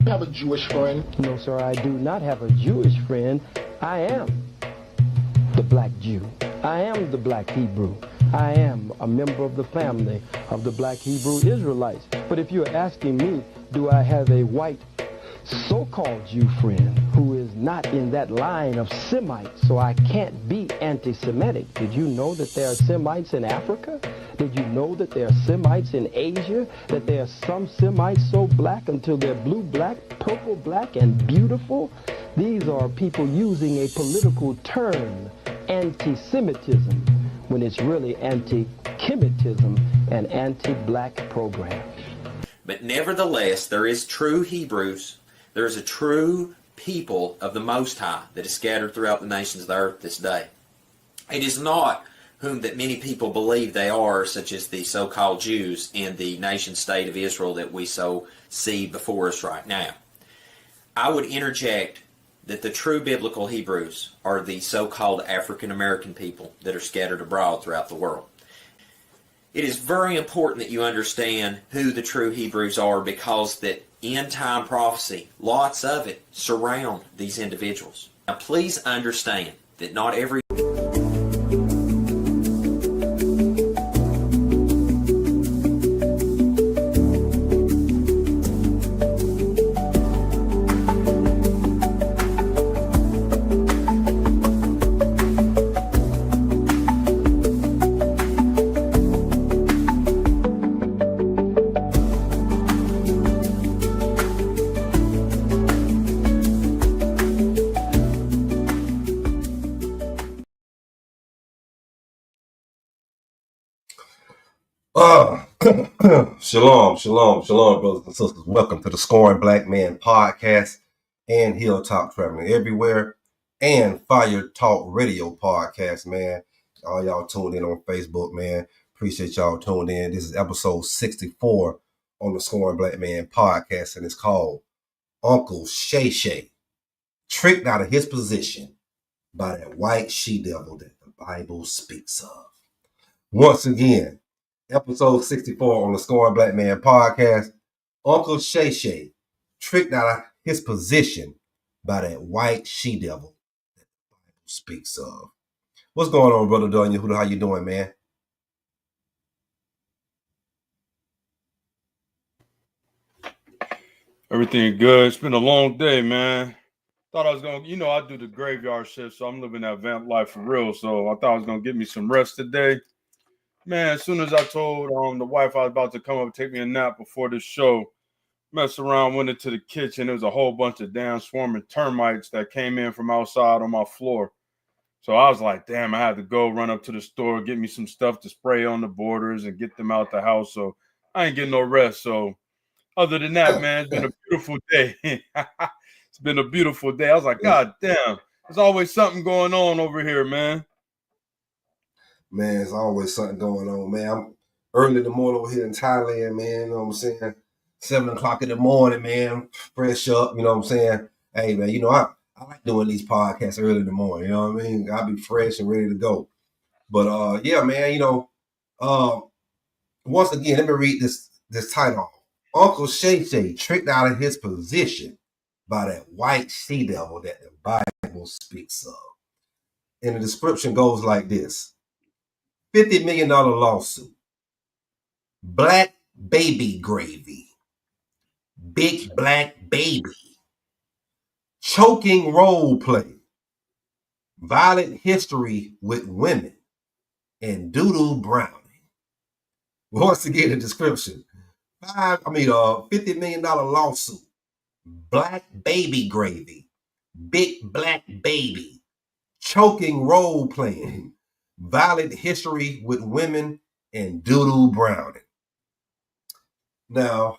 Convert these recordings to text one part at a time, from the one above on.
Have a Jewish friend? No, sir, I do not have a Jewish friend. I am the black Jew. I am the black Hebrew. I am a member of the family of the black Hebrew Israelites. But if you're asking me, do I have a white so-called Jew friend who is not in that line of Semites, so I can't be anti-Semitic? Did you know that there are Semites in Africa? Did you know that there are Semites in Asia? That there are some Semites so black until they're blue black, purple black, and beautiful? These are people using a political term, anti-Semitism, when it's really anti-Kemetism, an anti-black program. But nevertheless, there is true Hebrews. There is a true people of the Most High that is scattered throughout the nations of the earth this day. It is not whom that many people believe they are, such as the so-called Jews in the nation-state of Israel that we so see before us right now. I would interject that the true biblical Hebrews are the so-called African-American people that are scattered abroad throughout the world. It is very important that you understand who the true Hebrews are, because that end-time prophecy, lots of it, surround these individuals. Now please understand that not every Shalom, brothers and sisters. Welcome to the Scoring Black Man podcast and Hilltop Traveling Everywhere and Fire Talk Radio podcast, man. All y'all tuned in on Facebook, man. Appreciate y'all tuned in. This is episode 64 on the Scoring Black Man podcast, and it's called Uncle Shay Shay, tricked out of his position by that white she-devil that the Bible speaks of. Once again, episode 64 on the Scoring Black Man podcast, Uncle Shay Shay, tricked out of his position by that white she-devil that the Bible speaks of. What's going on, Brother Dunya? How you doing, man? Everything good. It's been a long day, man. Thought I was going to, I do the graveyard shift, so I'm living that vamp life for real. So I thought I was going to get me some rest today. Man, as soon as I told the wife I was about to come up and take me a nap before this show, messed around, went into the kitchen. There was a whole bunch of damn swarming termites that came in from outside on my floor. So I was like, damn, I had to go run up to the store, get me some stuff to spray on the borders and get them out the house. So I ain't getting no rest. So other than that, man, it's been a beautiful day. It's been a beautiful day. I was like, God damn, there's always something going on over here, man. Man, there's always something going on, man. I'm early in the morning over here in Thailand, man. You know what I'm saying? 7 o'clock in the morning, man. Fresh up, you know what I'm saying? Hey, man, I like doing these podcasts early in the morning, you know what I mean? I'll be fresh and ready to go. But, yeah, man, once again, let me read this title. Uncle Shay Shay, tricked out of his position by that white she-devil that the Bible speaks of. And the description goes like this. $50 million lawsuit. Black baby gravy. Big black baby. Choking role play. Violent history with women. And doodle brownie. Once again, the description. $50 million lawsuit. Black baby gravy. Big black baby. Choking role playing. Violent history with women and doodle browning. Now,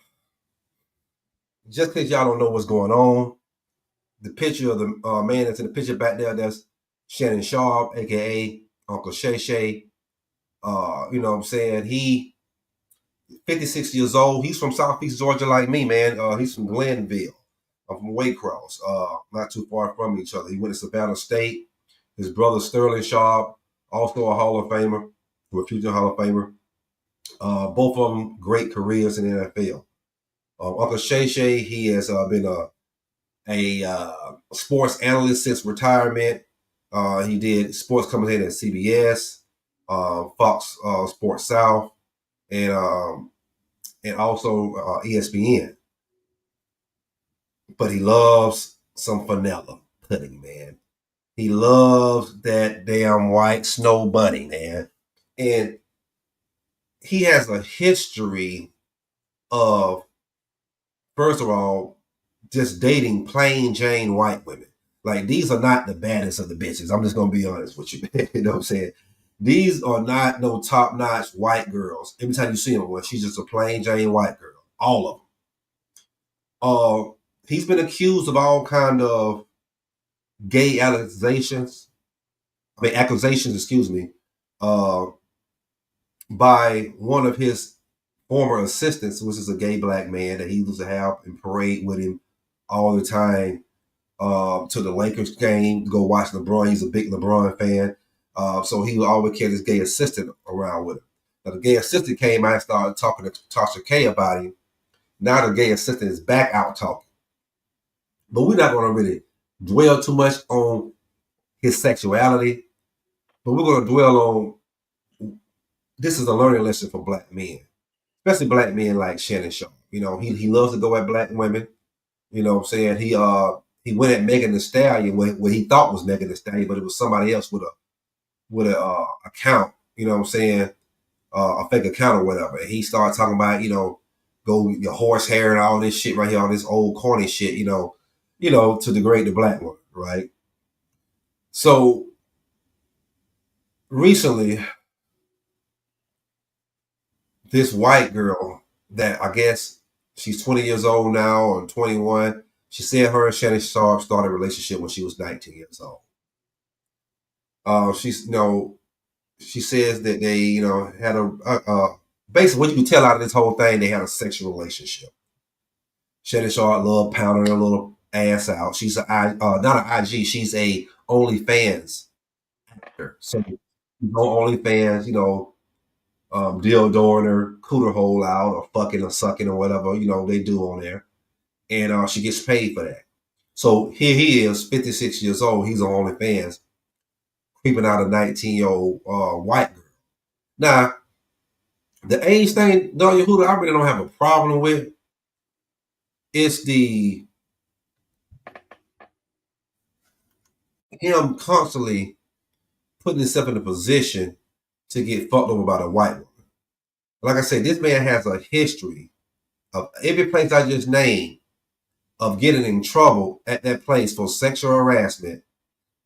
just in case y'all don't know what's going on, the picture of the man that's in the picture back there, that's Shannon Sharp, a.k.a. Uncle Shay Shay. You know what I'm saying? He 56 years old. He's from Southeast Georgia like me, man. He's from Glenville. I'm from Waycross, not too far from each other. He went to Savannah State. His brother Sterling Sharp, also a Hall of Famer, or a future Hall of Famer. Both of them great careers in the NFL. Uncle Shay Shay, he has been a sports analyst since retirement. He did sports commentating at CBS, Fox Sports South, and also ESPN. But he loves some vanilla pudding, man. He loves that damn white snow bunny, man. And he has a history of, first of all, just dating plain Jane white women. Like, these are not the baddest of the bitches. I'm just going to be honest with you. You know what I'm saying? These are not no top-notch white girls. Every time you see them, well, she's just a plain Jane white girl. All of them. He's been accused of all kind of gay accusations, excuse me, by one of his former assistants, which is a gay black man that he used to have and parade with him all the time to the Lakers game to go watch LeBron. He's a big LeBron fan. So he would always carry this gay assistant around with him. Now, the gay assistant came out and started talking to Tasha K about him. Now the gay assistant is back out talking. But we're not going to really dwell too much on his sexuality, but we're going to dwell on, this is a learning lesson for black men, especially black men like Shannon Sharp. You know, he loves to go at black women. You know what I'm saying? He went at Megan Thee Stallion where he thought was Megan Thee Stallion, but it was somebody else with a account, you know what I'm saying, a fake account or whatever. And he started talking about, you know, go your horsehair and all this shit right here, all this old corny shit, you know, to degrade the black woman, right? So recently, this white girl that I guess she's 20 years old now or 21, she said her and Shannon Sharp started a relationship when she was 19 years old. She says that they, you know, had basically what you can tell out of this whole thing, they had a sexual relationship. Shannon Sharp loved pounding her little ass out. She's not an IG, she's a OnlyFans actor. So on OnlyFans, you know, dildoing her cooter hole out or fucking or sucking or whatever, you know, they do on there. And she gets paid for that. So here he is, 56 years old. He's on OnlyFans, creeping out a 19-year-old white girl. Now, the age thing, Dr. Huda, I really don't have a problem with. It's him constantly putting himself in a position to get fucked over by a white woman. Like I said, this man has a history of every place I just named of getting in trouble at that place for sexual harassment.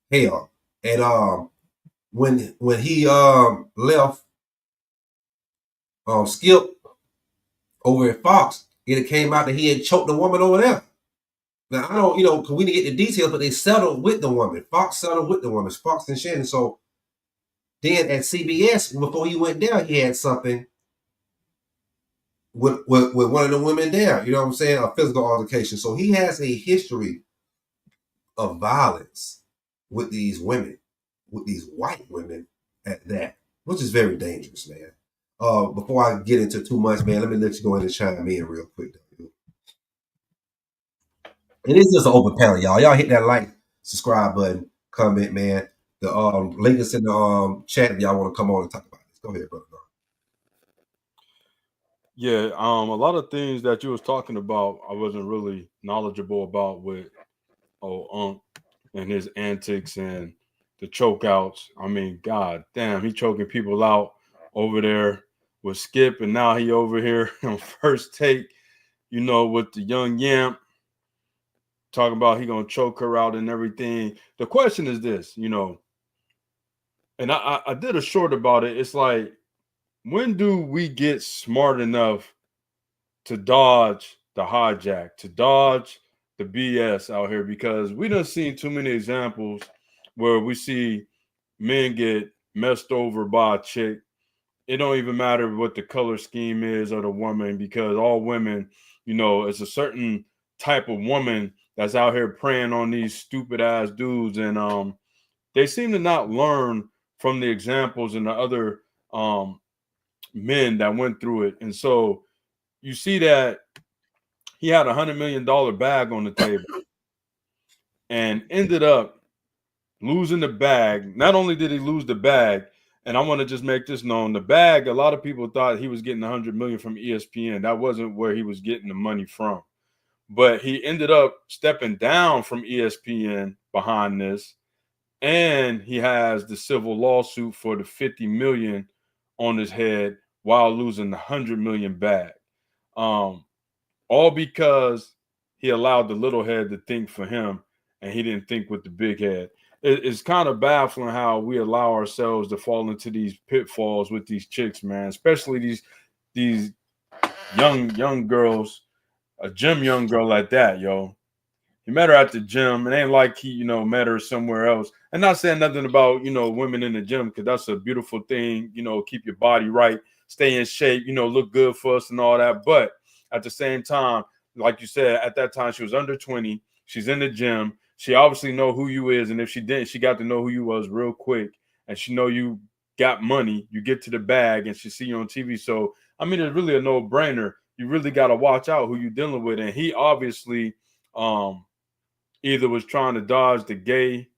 Hell, and when he left Skip over at Fox, it came out that he had choked the woman over there. Now, I don't, because we didn't get the details, but they settled with the woman. Fox settled with the woman, Fox and Shannon. So then at CBS, before he went there, he had something with one of the women there. You know what I'm saying? A physical altercation. So he has a history of violence with these women, with these white women at that, which is very dangerous, man. Before I get into too much, man, let me let you go in and chime in real quick. It is just an open panel, y'all. Y'all hit that like, subscribe button, comment, man. The link is in the chat if y'all want to come on and talk about this. Go ahead, brother. Yeah, a lot of things that you was talking about, I wasn't really knowledgeable about with Unc and his antics and the choke outs. I mean, god damn, he choking people out over there with Skip, and now he over here on First Take, with the young Yamp talking about he gonna choke her out and everything. The question is this, and I did a short about it. It's like, when do we get smart enough to dodge the hijack, to dodge the BS out here? Because we done seen too many examples where we see men get messed over by a chick. It don't even matter what the color scheme is of the woman, because all women, it's a certain type of woman that's out here preying on these stupid ass dudes. And they seem to not learn from the examples and the other men that went through it. And so you see that he had $100 million bag on the table and ended up losing the bag. Not only did he lose the bag, and I want to just make this known, the bag, a lot of people thought he was getting 100 million from ESPN. That wasn't where he was getting the money from. But he ended up stepping down from ESPN behind this, and he has the civil lawsuit for the 50 million on his head while losing the 100 million bag. All because he allowed the little head to think for him, and he didn't think with the big head. It's kind of baffling how we allow ourselves to fall into these pitfalls with these chicks, man. Especially these young girls, a gym young girl like that, yo. He met her at the gym. It ain't like he, met her somewhere else. And not saying nothing about, women in the gym, because that's a beautiful thing, keep your body right, stay in shape, look good for us and all that. But at the same time, like you said, at that time, she was under 20. She's in the gym. She obviously know who you is. And if she didn't, she got to know who you was real quick. And she know you got money. You get to the bag and she see you on TV. So, I mean, it's really a no-brainer. You really got to watch out who you're dealing with. And he obviously either was trying to dodge the gay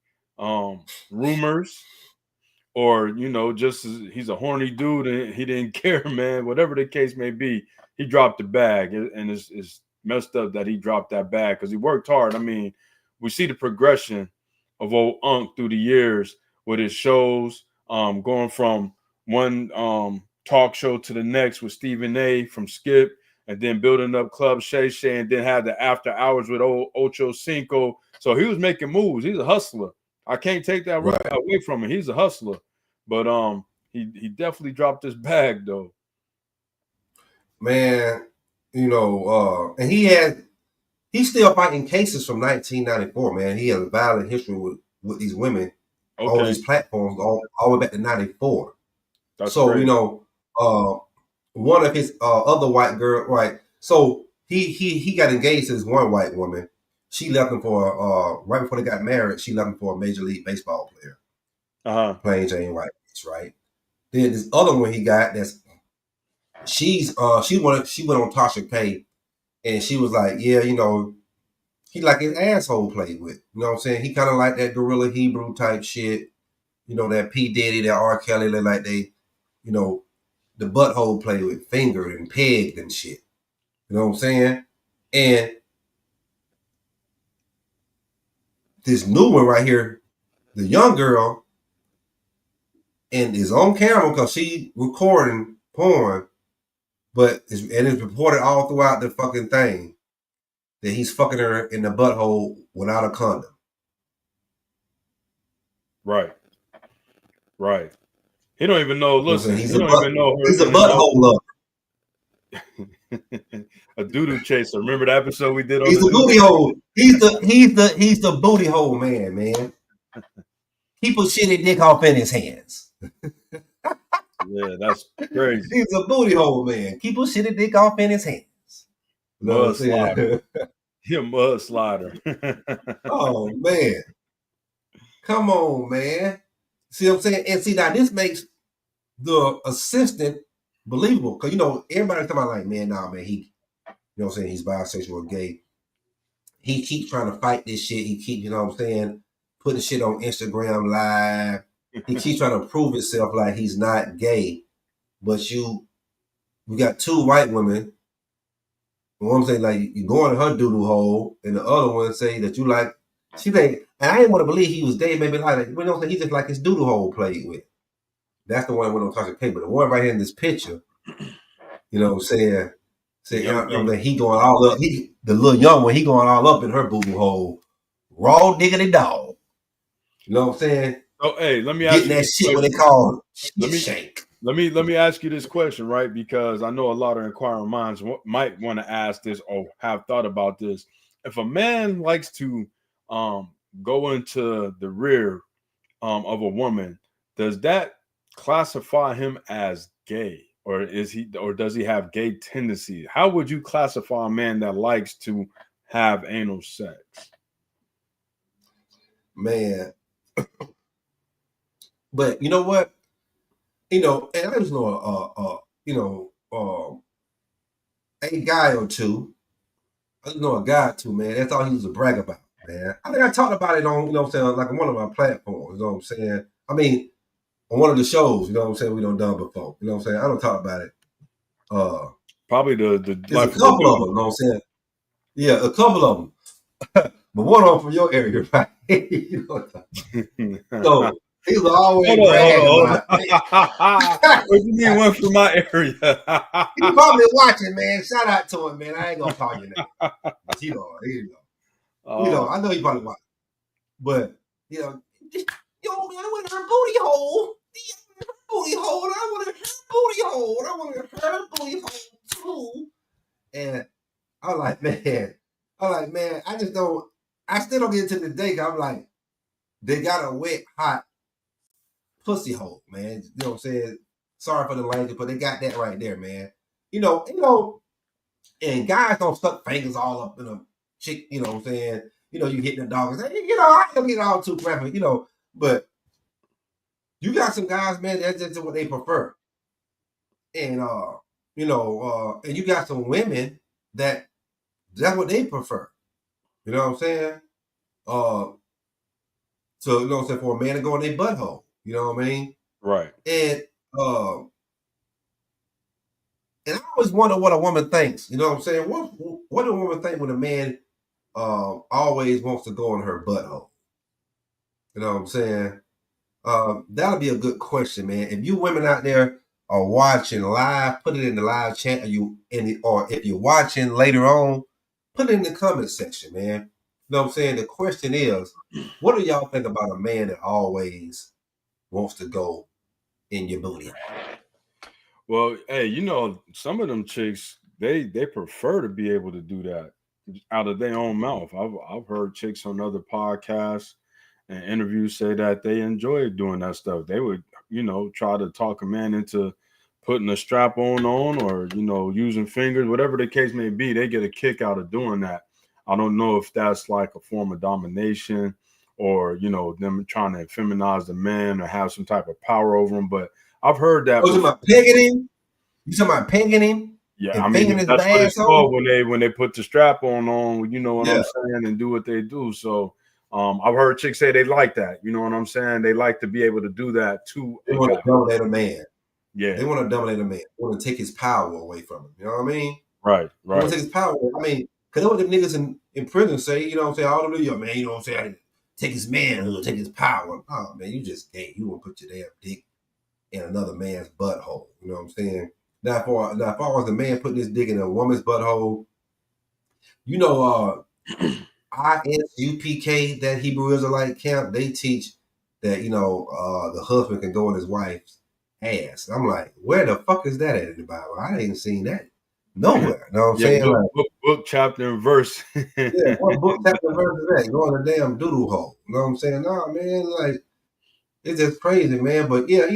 rumors, or, just he's a horny dude and he didn't care, man. Whatever the case may be, he dropped the bag. And it's messed up that he dropped that bag because he worked hard. I mean, we see the progression of old Unc through the years with his shows, going from one talk show to the next with Stephen A. from Skip, and then building up Club Shay Shay, and then had the after hours with old Ocho Cinco. So he was making moves. He's a hustler. I can't take that away from him. He's a hustler. But he definitely dropped his bag though. Man, and he's still fighting cases from 1994, man. He has a violent history with these women on these platforms all the way back to 94. That's so great. One of his other white girl, right? So he got engaged to this one white woman. She left him for right before they got married. She left him for a Major League Baseball player. Plain Jane White, right? Then this other one he got, she went on Tasha K, and she was like, yeah, he like his asshole played with. You know what I'm saying? He kind of like that Gorilla Hebrew type shit. That P. Diddy, that R. Kelly, like they, the butthole played with, fingered and pegged and shit. You know what I'm saying? And this new one right here, the young girl, and is on camera because she recording porn, but it's reported all throughout the fucking thing that he's fucking her in the butthole without a condom. Right. He don't even know. Listen, he's a butthole lover. A doodoo chaser. Remember the episode we did on? He's the booty hole. He's the booty hole man. He put shitty dick off in his hands. Yeah, that's crazy. He's a booty hole man. Keep a shitty dick off in his hands. Mud slider. He a mud slider. Oh man. Come on, man. See what I'm saying? And see, now this makes the assistant believable. Because, everybody's talking about like, man, he, what I'm saying, he's bisexual or gay. He keeps trying to fight this shit. He keeps, putting shit on Instagram Live. He keeps trying to prove himself like he's not gay. But we got two white women. One say like you going to her doodle hole, and the other one say that you like. She think, and I didn't want to believe he was gay. Maybe like he just like his doodle hole played with. That's the one that went on Tasha K. But the one right here in this picture, what I'm saying, he going all up. The little young one, he going all up in her doodle hole, raw diggity dog. You know what I'm saying? Oh, hey, let me ask you that shit what they call shake. Let me ask you this question, right? Because I know a lot of inquiring minds might want to ask this or have thought about this. If a man likes to go into the rear of a woman, does that classify him as gay, or does he have gay tendencies? How would you classify a man that likes to have anal sex? Man. But you know what? And I just know a guy or two I just know a guy too, man. That's all he used to brag about, man. I think I talked about it on, like on one of my platforms, you know what I'm saying? I mean, on one of the shows, you know what I'm saying, we done before. You know what I'm saying? I don't talk about it. Probably the There's a couple of them, you know what I'm saying? Yeah, a couple of them. But one of them from your area, right? You know what so he was always bragging about it. What do you mean one from my area? He probably watching, man. Shout out to him, man. I ain't gonna call your name. But you know, I know you probably watching. But yo, man, I want her booty hole. Booty hole. I want her booty hole. I want her booty hole too. And I'm like, man, I just don't. I still don't get into the day. I'm like, they got a wet, hot pussy hole, man. You know what I'm saying? Sorry for the language, but they got that right there, man. You know, and guys don't stuck fingers all up in a chick, you know what I'm saying? You know, you hit the dog and say, I don't get all too graphic, but you got some guys, man, that's just what they prefer. And and you got some women that's what they prefer. You know what I'm saying? So, you know what I'm saying, for a man to go in their butthole. You know what I mean? Right. And I always wonder what a woman thinks. You know what I'm saying? What do a woman think when a man always wants to go in her butthole? You know what I'm saying? That'll be a good question, man. If you women out there are watching live, put it in the live chat. Or if you're watching later on, put it in the comment section, man. You know what I'm saying? The question is, what do y'all think about a man that always wants to go in your booty? Well, hey, some of them chicks, they prefer to be able to do that out of their own mouth. I've heard chicks on other podcasts and interviews say that they enjoy doing that stuff. They would, try to talk a man into putting a strap on or, using fingers, whatever the case may be. They get a kick out of doing that. I don't know if that's like a form of domination or, them trying to feminize the man or have some type of power over him. But I've heard that. You talking about pegging him? You talking about pegging him? Yeah, I mean, that's what it's called when they put the strap on, you know what I'm saying, and do what they do. So I've heard chicks say they like that. You know what I'm saying? They like to be able to do that too. They want to dominate a man. Yeah. They want to dominate a man. They want to take his power away from him. You know what I mean? Right. They want to take his power away. I mean, because what the niggas in prison say, you know what I'm saying? All the video, man, you know what I'm saying? Take his manhood, take his power. Oh, man, you just gay. You want to put your damn dick in another man's butthole. You know what I'm saying? Now, as far as the man putting his dick in a woman's butthole, ISUPK, that Hebrew Israelite camp, they teach that, the husband can go in his wife's ass. I'm like, where the fuck is that at in the Bible? I ain't seen that nowhere. You know what I'm saying? Book, chapter, and verse. Yeah, what book, chapter, and verse is that? Go in the damn doodle hole. You know what I'm saying? No, man, like, it's just crazy, man. But yeah,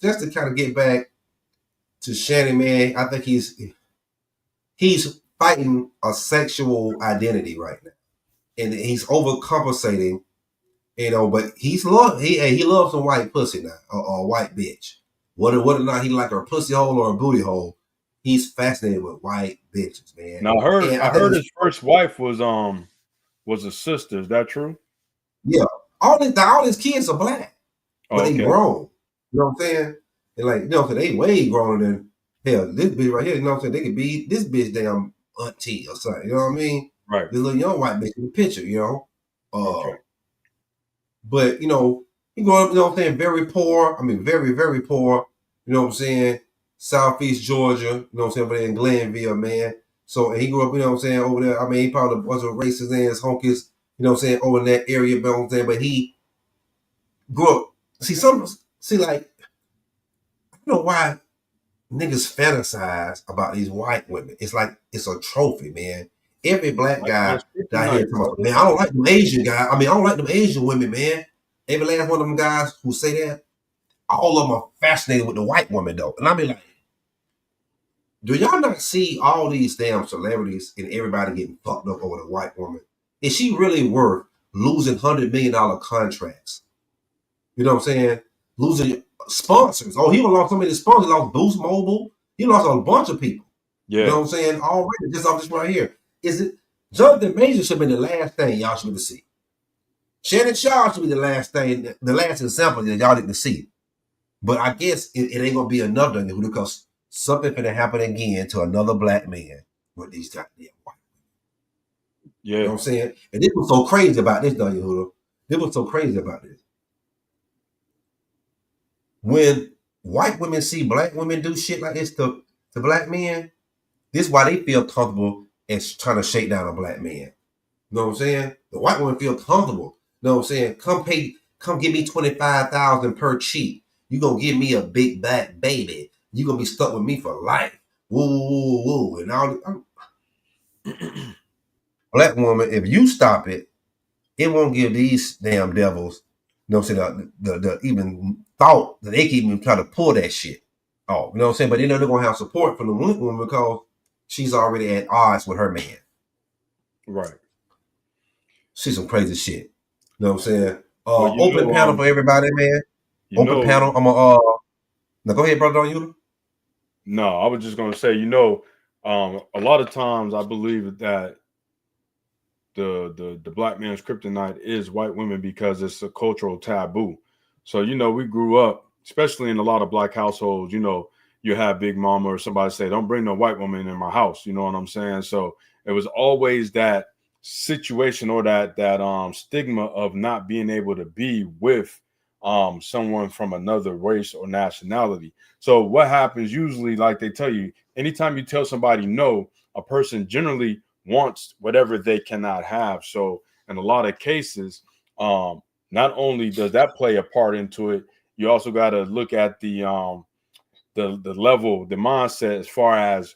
just to kind of get back to Shannon, man, I think he's fighting a sexual identity right now. And he's overcompensating, but he loves some white pussy now, or a white bitch. Whether or not he like a pussy hole or a booty hole, he's fascinated with white bitches, man. Now I heard his first wife was a sister. Is that true? Yeah. All his kids are black. But they grown. You know what I'm saying? And like, they way growner than hell. This bitch right here, you know what I'm saying? They could be this bitch damn auntie or something. You know what I mean? Right. This little young white bitch in the picture, But, he grew up, saying, very poor. I mean, very, very poor. You know what I'm saying? Southeast Georgia, you know what I'm saying, over there in Glenville, man. So, and he grew up, you know what I'm saying, over there. I mean, he probably wasn't racist ass honkies, you know what I'm saying, over in that area, you know what I'm saying, but he grew up. I don't know why niggas fantasize about these white women. It's like, it's a trophy, man. Every black guy down here talking about, man, I don't like them Asian guys. I mean, I don't like them Asian women, man. Every last one of them guys who say that, all of them are fascinated with the white woman, though. And I be like, do y'all not see all these damn celebrities and everybody getting fucked up over the white woman? Is she really worth losing $100 million contracts? You know what I'm saying? Losing sponsors. Oh, he lost so many sponsors. He lost Boost Mobile. He lost a bunch of people. Yeah. You know what I'm saying? Already, just off this right here. Jonathan Major should be the last thing y'all should be to see. Shannon Shaw should be the last thing, the last example that y'all need to see. But I guess it ain't gonna be enough because something finna happen again to another black man with these goddamn white. Yeah. You know what I'm saying? And this was so crazy about this, though, Yehuda. This was so crazy about this. When white women see black women do shit like this to black men, this is why they feel comfortable as trying to shake down a black man. You know what I'm saying? The white women feel comfortable. You know what I'm saying? Come give me $25,000 per cheek. You gonna give me a big back baby. You gonna be stuck with me for life. Woo, woo, woo. And all black woman, if you stop it, it won't give these damn devils, you know what I'm saying, the even thought that they can even try to pull that shit off. You know what I'm saying? But they know they're gonna have support from the woman because she's already at odds with her man. Right. She's some crazy shit. You know what I'm saying? Well, open panel for everybody, man. Open panel. I'm now go ahead, brother. On you. No, I was just gonna say, a lot of times I believe that the black man's kryptonite is white women because it's a cultural taboo. So, we grew up, especially in a lot of black households, you have Big Mama or somebody say, don't bring no white woman in my house. You know what I'm saying? So it was always that situation or that stigma of not being able to be with someone from another race or nationality. So what happens usually, like they tell you, anytime you tell somebody no, a person generally wants whatever they cannot have. So in a lot of cases, not only does that play a part into it, you also got to look at the level, the mindset, as far as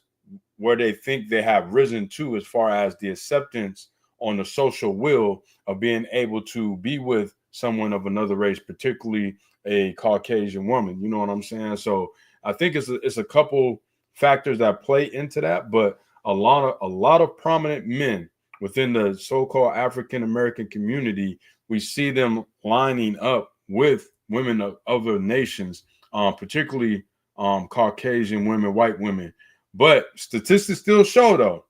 where they think they have risen to, as far as the acceptance on the social will of being able to be with someone of another race, particularly a Caucasian woman. You know what I'm saying? So I think it's a couple factors that play into that, but a lot of prominent men within the so-called African American community, we see them lining up with women of other nations, particularly Caucasian women, white women. But statistics still show, though,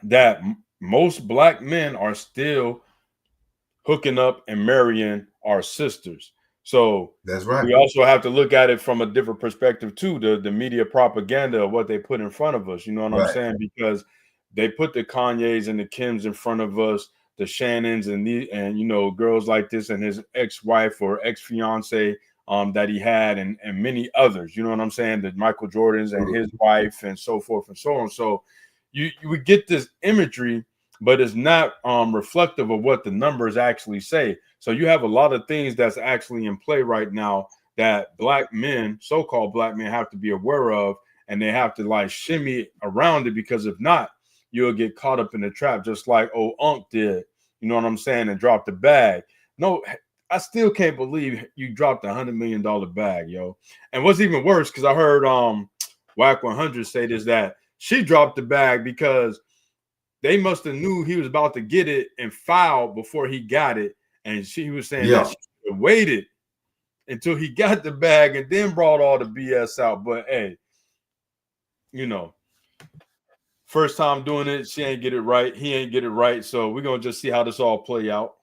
that most black men are still hooking up and marrying our sisters. So that's right. We also have to look at it from a different perspective too, the media propaganda of what they put in front of us. You know what I'm saying? Because they put the Kanyes and the Kims in front of us, the Shannons and girls like this and his ex-wife or ex-fiance that he had and many others. You know what I'm saying? The Michael Jordans and his wife and so forth and so on. So you would get this imagery, but it's not reflective of what the numbers actually say. So you have a lot of things that's actually in play right now that black men, so-called black men, have to be aware of, and they have to like shimmy around it, because if not, you'll get caught up in the trap, just like old Unc did. You know what I'm saying? And dropped the bag. No, I still can't believe you dropped $100 million bag, yo. And what's even worse, because I heard Whack 100 say this, that she dropped the bag because they must have knew he was about to get it and filed before he got it. And she was saying that she should have waited until he got the bag and then brought all the BS out. But hey, first time doing it, she ain't get it right. He ain't get it right. So we're going to just see how this all play out.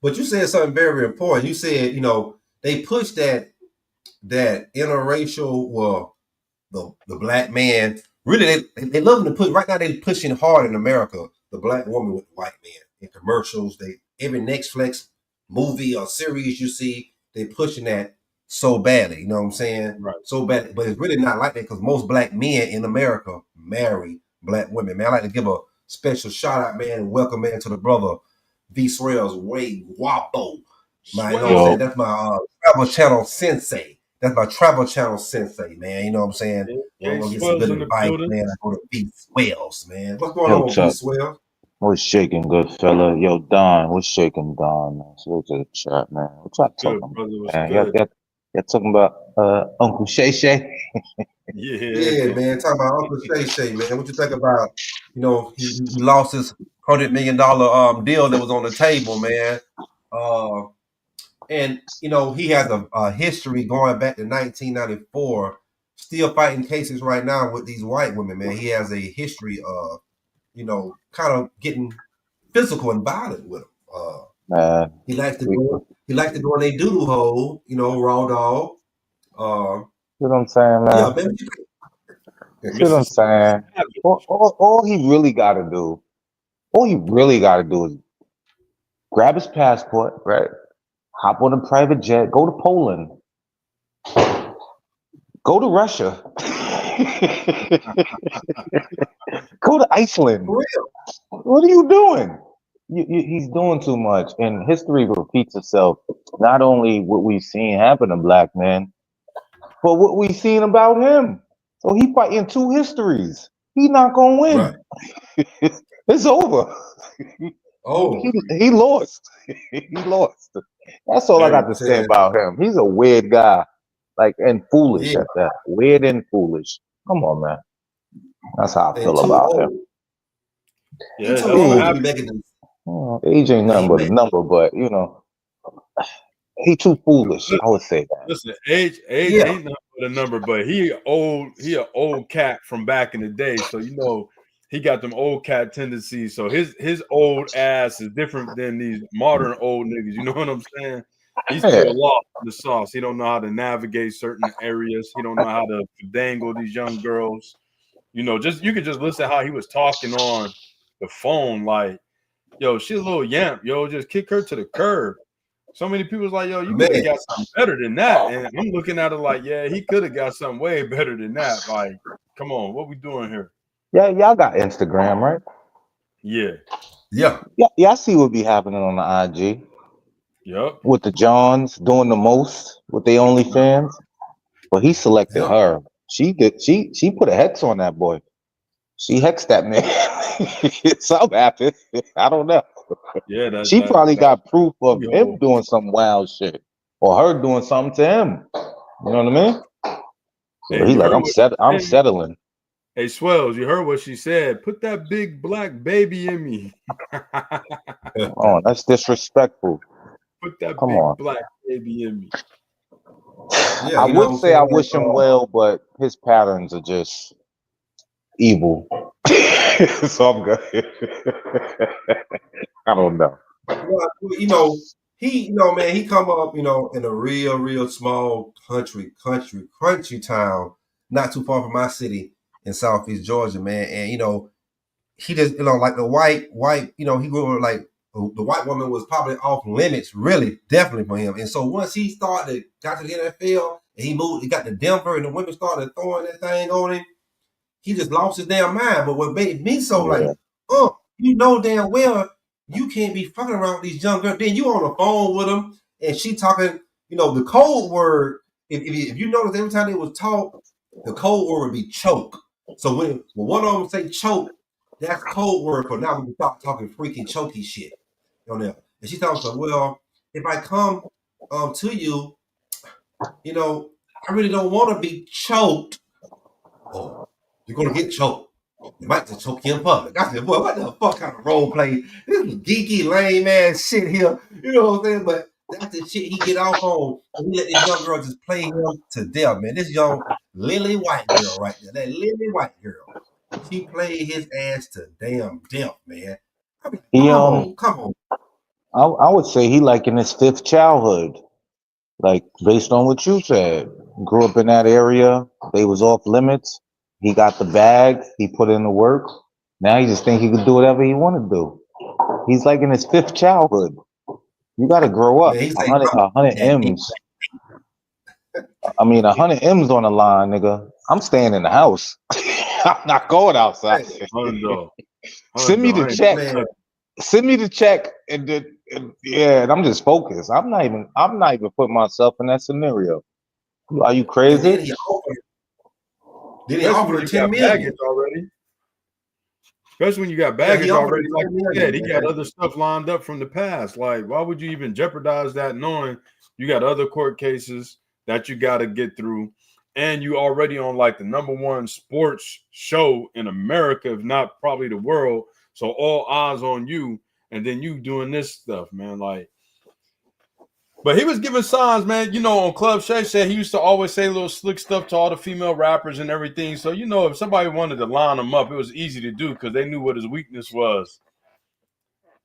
But you said something very important. You said, they push that interracial, well, the black man. Really, they love to put, right now they're pushing hard in America, the black woman with the white man. In commercials, every Netflix movie or series you see, they pushing that so badly. You know what I'm saying? Right. So bad. But it's really not like that, because most black men in America marry black women. Man, I like to give a special shout out, man, and welcome, man, to the brother V Swell's Way Wapo. Man, you know what I'm saying? That's my travel channel sensei. That's my travel channel sensei, man. You know what I'm saying? I'm gonna get some good advice, man. I go to V Swells, man. What's going on, V Swells? What's shaking, good fella? Yo, Don, what's shaking, Don? So to the chat, man. What y'all talking about? Man? Y'all talking about Uncle Shay Shay? Yeah, man. Talking about Uncle Shay Shay, man. What you think about? He lost his $100 million deal that was on the table, man. And he has a history going back to 1994, still fighting cases right now with these white women, man. He has a history of kind of getting physical and violent with them. Man, he likes to go in a doodle hole, raw dog. you know what I'm saying, man? Yeah, man. You know what I'm saying? All he really got to do is grab his passport, right? Hop on a private jet, go to Poland, go to Russia, go to Iceland. What are you doing? He's doing too much, and history repeats itself. Not only what we've seen happen to black men, but what we've seen about him. So he fighting two histories. He's not gonna win. Right. It's over. He lost. He lost. That's all I got to say about him. He's a weird guy, and foolish at that. Weird and foolish. Come on, man. That's how I feel about him. Yeah, that's what happened. Age ain't nothing but a number, but he too foolish. I would say that. Listen, age ain't nothing but a number, but he an old cat from back in the day. So he got them old cat tendencies. So his old ass is different than these modern old niggas. You know what I'm saying? He's still lost in the sauce. He don't know how to navigate certain areas. He don't know how to dangle these young girls. You could just listen how he was talking on the phone, like, yo, she's a little yamp, yo, just kick her to the curb. So many people's like, yo, you could have got something better than that. And I'm looking at it like, yeah, he could have got something way better than that. Like, come on, what we doing here? Yeah, y'all got Instagram, right? Yeah. I see what be happening on the IG. Yep. With the Johns doing the most with their OnlyFans. But he selected her. She put a hex on that boy. She hexed that man. Something happened. I don't know. Yeah, she probably got proof of him doing some wild shit, or her doing something to him. You know what I mean? So he like, I'm settling. Hey, Swells, you heard what she said? Put that big black baby in me. Oh, that's disrespectful. Put that big black baby in me. Yeah, I would say I wish him well, but his patterns are just evil. So I'm good. I don't know. Well, man, he come up, in a real small country town, not too far from my city in Southeast Georgia, man. And he just, like the white, he grew up like the white woman was probably off limits, really, definitely for him. And so once he got to the NFL and he got to Denver, and the women started throwing that thing on him, he just lost his damn mind. But what made me so damn well, you can't be fucking around with these young girls. Then you on the phone with them, and she talking, the code word. If you notice, every time they was talk, the code word would be choke. So when one of them say choke, that's code word for now. We can start talking freaking chokey shit on there. And she talking, so, well, if I come to you, I really don't want to be choked. Oh, you're gonna get choked. You might just choke you in public. I said, boy, what the fuck kind of role play? This is geeky, lame ass shit here. You know what I'm saying? But that's the shit he get off on. And he let this young girl just play him to death, man. This young Lily White girl right there. That Lily White girl. She played his ass to damn death, man. I mean, come on. I would say he like in his fifth childhood. Like, based on what you said. Grew up in that area. They was off limits. He got the bag. He put in the work. Now he just think he could do whatever he want to do. He's like in his fifth childhood. You got to grow up. 100 M's. I mean, 100 M's on the line, nigga. I'm staying in the house. I'm not going outside. Send me the check. Send me the check, and I'm just focused. I'm not even putting myself in that scenario. Are you crazy? Did he offer $10 million already? Especially when you got baggage already. Like you said, he got other stuff lined up from the past. Like, why would you even jeopardize that, knowing you got other court cases that you got to get through, and you already on like the #1 sports show in America, if not probably the world. So all eyes on you, and then you doing this stuff, man. Like, But he was giving signs, man. You know, on Club Shay Shay, he used to always say little slick stuff to all the female rappers and everything. So, you know, if somebody wanted to line him up, it was easy to do because they knew what his weakness was.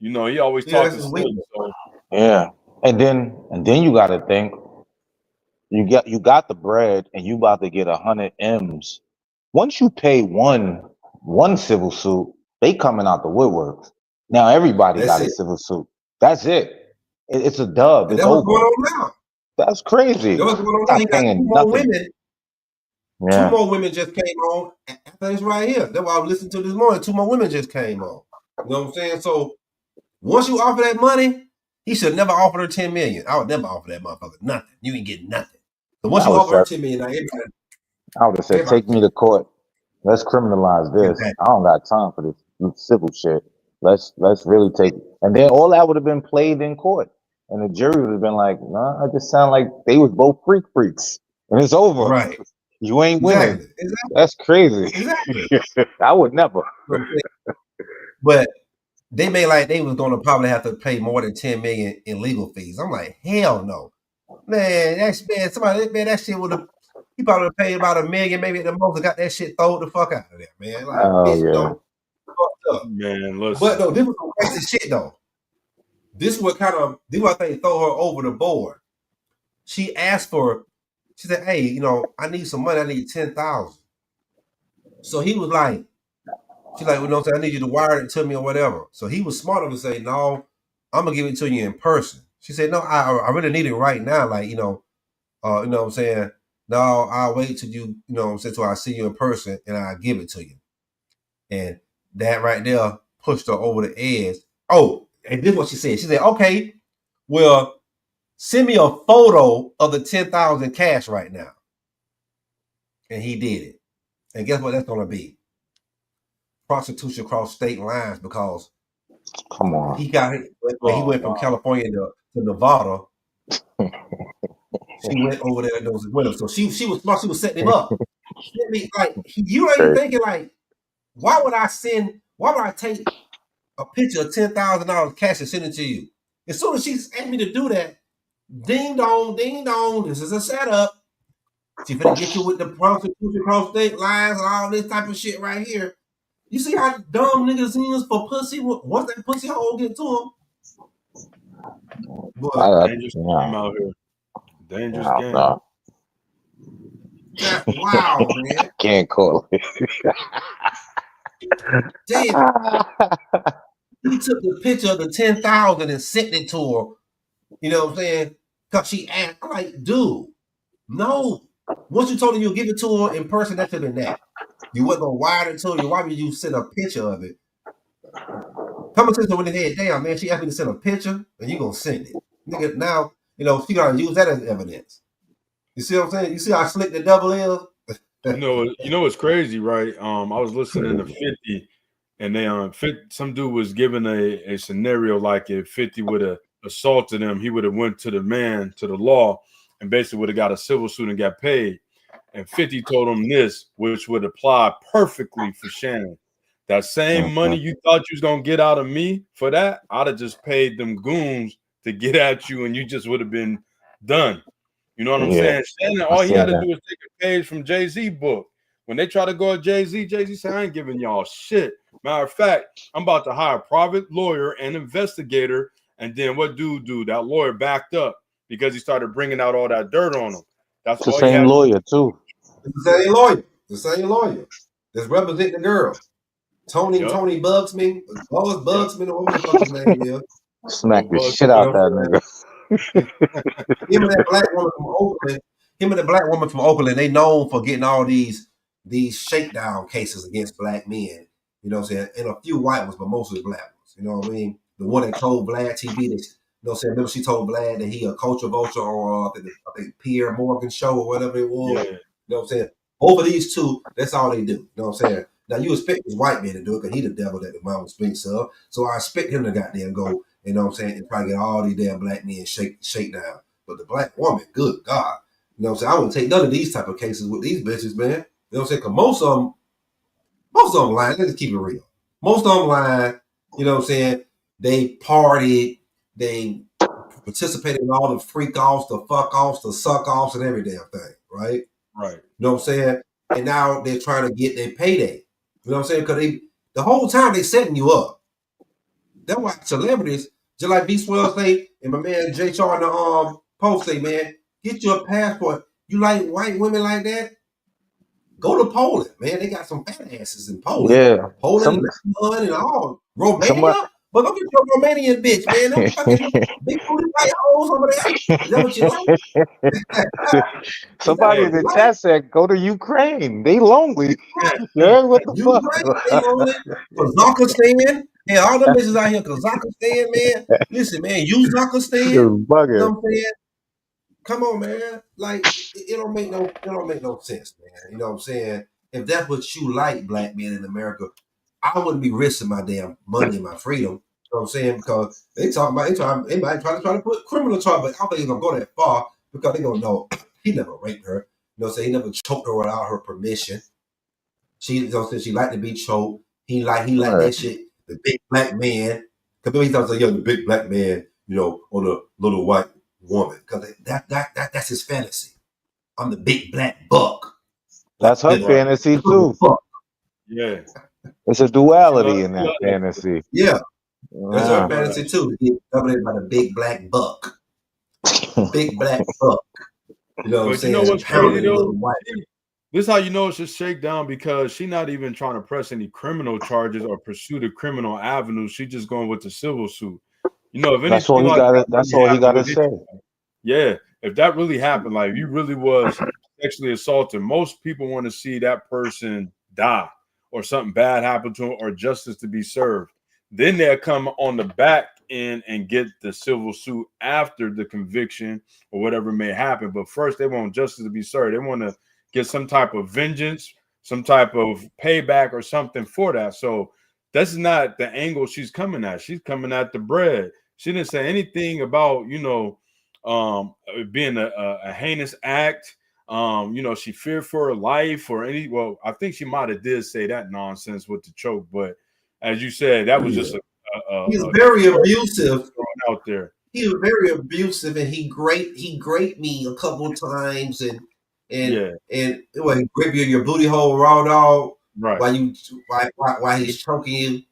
You know, he always Yeah, talked that's to his slick. weakness. So. Yeah. And then you gotta think, you got the bread and you about to get 100 M's. Once you pay one civil suit, they coming out the woodworks. Now everybody That's got a it. civil suit. That's it. It's a dub. And It's that's what's going over. on now. That's crazy. That's what's going on now. Not He got two paying more nothing. women. Two Yeah. more women just came on after this right here. That's what I was listening to this morning. Two more women just came on. You know what I'm saying? So once you offer that money, he should never offer her 10 million. I would never offer that motherfucker nothing. You ain't getting nothing. So once I you would offer her say, 10 million, now I would have said, everybody take me to court. Let's criminalize this. exactly. I don't got time for this civil shit. Let's really take it. And then all that would have been played in court. And the jury would have been like, nah, it just sound like they was both freaks. And it's over. Right. You ain't winning. Exactly. That's crazy. Exactly. I would never. But they made like they was gonna probably have to pay more than 10 million in legal fees. I'm like, hell no. Man, that shit would have he probably would have paid about $1 million, maybe at the most, and got that shit thrown the fuck out of there, man. Like, Oh bitch, yeah. no, fucked up. Man, listen. But no, this was some crazy shit though. This what I think throw her over the board. She asked for, she said, hey, you know, I need some money, I need 10,000. So he was like, she's like, well, no, I need you to wire it to me or whatever. So he was smart enough to say, no, I'm gonna give it to you in person. She said, no, I really need it right now. Like, you know what I'm saying? No, I'll wait till you know what I'm saying, till I see you in person and I'll give it to you. And that right there pushed her over the edge. Oh, and this is what she said. She said, okay, well, send me a photo of the 10,000 cash right now. And he did it. And guess what that's gonna be? Prostitution across state lines, because Come on. he went from California to Nevada. She went over there and was with him. So she was smart. She was setting him up. Like, you ain't thinking like, why would I take a picture of $10,000 cash and send it to you? As soon as she asked me to do that, ding dong, this is a setup. She finna get you with the prostitution across state lines and all this type of shit right here. You see how dumb niggas is for pussy? Once that pussy hole get to them, but Dangerous game out here. Dangerous game. No. that's wild, man. Can't call it. Damn. He took the picture of the 10,000 and sent it to her. You know what I'm saying? Because she asked, I'm like, dude, no. Once you told her you'll give it to her in person, that should have been that. You wasn't gonna wire it to her. Why would you send a picture of it? Common sense over the head, damn man, she asked me to send a picture, and you gonna send it. Nigga, now, you know, she gotta use that as evidence. You see what I'm saying? You see how slick the devil is? You know what's crazy, right? I was listening to 50, and they some dude was given a scenario like if 50 would have assaulted him, he would have went to the law, and basically would have got a civil suit and got paid. And 50 told him this, which would apply perfectly for Shannon. That same money you thought you was gonna get out of me for that, I'd have just paid them goons to get at you, and you just would have been done. You know what I'm saying? Shannon, all he had to do was take a page from Jay-Z book. When they try to go at Jay-Z said, I ain't giving y'all shit. Matter of fact, I'm about to hire a private lawyer and investigator. And then what dude do? That lawyer backed up because he started bringing out all that dirt on him. That's the all same lawyer too. It's the same lawyer. That's representing the girl. Tony Bugsman, Bugsman, or whatever the fuck his name is. Smack the shit out that nigga. Him and that black woman from Oakland, they known for getting all these shakedown cases against black men. You know what I'm saying? And a few white ones, but mostly black ones. You know what I mean? The one that told Vlad TV that, you know what I'm saying? Remember she told Vlad that he a culture vulture on I think Pierre Morgan show or whatever it was. Yeah. You know what I'm saying? Over these two, that's all they do. You know what I'm saying? Now you expect this white man to do it because he the devil that the mama speaks of. So I expect him to goddamn go, you know what I'm saying, and try to get all these damn black men shake down. But the black woman, good God. You know what I'm saying? I wouldn't take none of these type of cases with these bitches, man. You know what I'm saying? Because most of them lying. Let's just keep it real. Most of them lying. You know what I'm saying? They partied. They participating in all the freak offs, the fuck offs, the suck offs, and every damn thing, right? Right. You know what I'm saying? And now they're trying to get their payday. You know what I'm saying? Because the whole time they setting you up. That's why celebrities, just like B Swell say, and my man J Char in the post say, man, get you a passport. You like white women like that? Go to Poland, man. They got some fat asses in Poland. Yeah. Poland, Lebanon, and all. Somebody, Romania? But look at your Romanian bitch, man. Them fucking big booty white hoes over there. Is that what you like? Is that somebody what in Hey, the you like? chat said, go to Ukraine. They lonely. Yeah, what the Ukraine, they fuck? on it. Kazakhstan. Hey, all them bitches out here, Kazakhstan, man. Listen, man, Uzbekistan. You're You know bugging. what I'm saying? Come on, man. Like it don't make no sense, man. You know what I'm saying? If that's what you like, black men in America, I wouldn't be risking my damn money and my freedom. You know what I'm saying? Because they might try to put criminal charge, but I don't think it's gonna go that far because they gonna know he never raped her. You know what I'm saying? He never choked her without her permission. She, you know what I'm saying? She liked to be choked. He liked Right. that shit. The big black man. Because he thought, yo, the big black man, you know, on a little white woman. Because that's his fantasy. I'm the big black buck. That's her The right. fantasy little too. buck. Yeah. It's a She duality love, in she that love that shit. fantasy. Yeah, that's She her Wow. love that fantasy shit. too. To get dominated by the big black buck. The big black buck. You know what I'm But you know saying? what's crazy Pounding though? little white. This how you know it's a shakedown because she's not even trying to press any criminal charges or pursue the criminal avenue. She's just going with the civil suit. You know, if That's anything all he like got. that That's really all he got happened to with say. yeah, if that really happened, like you really was sexually assaulted, most people want to see that person die or something bad happen to him or justice to be served. Then they'll come on the back end and get the civil suit after the conviction or whatever may happen. But first, they want justice to be served. They want to get some type of vengeance, some type of payback or something for that. So that's not the angle she's coming at. She's coming at the bread. She didn't say anything about, being a heinous act. She feared for her life or any. Well, I think she might have did say that nonsense with the choke, but as you said, that was just He was a very abusive. thrown out there. He was very abusive, and he raped me a couple of times, and Yeah, well, he grip your booty hole raw dog right. while he's choking you.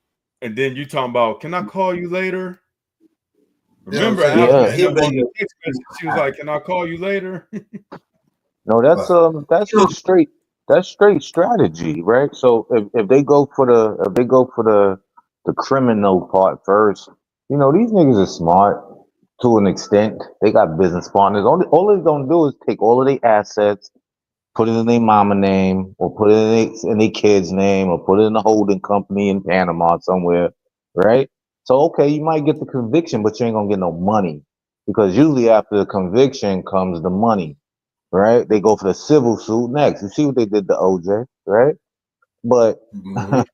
And then you talking about, can I call you later? You know what I'm Remember saying? after Yeah. you end He'll up on make the you. text message, she was like, "Can I call you later?" No, that's You know, just straight strategy, right? So if they go for the criminal part first, these niggas are smart to an extent. They got business partners. All they gonna do is take all of their assets, put it in their mama name, or put it in their kid's name, or put it in a holding company in Panama somewhere, right? So okay, you might get the conviction, but you ain't gonna get no money because usually after the conviction comes the money, right? They go for the civil suit next. You see what they did to OJ, right? But mhm.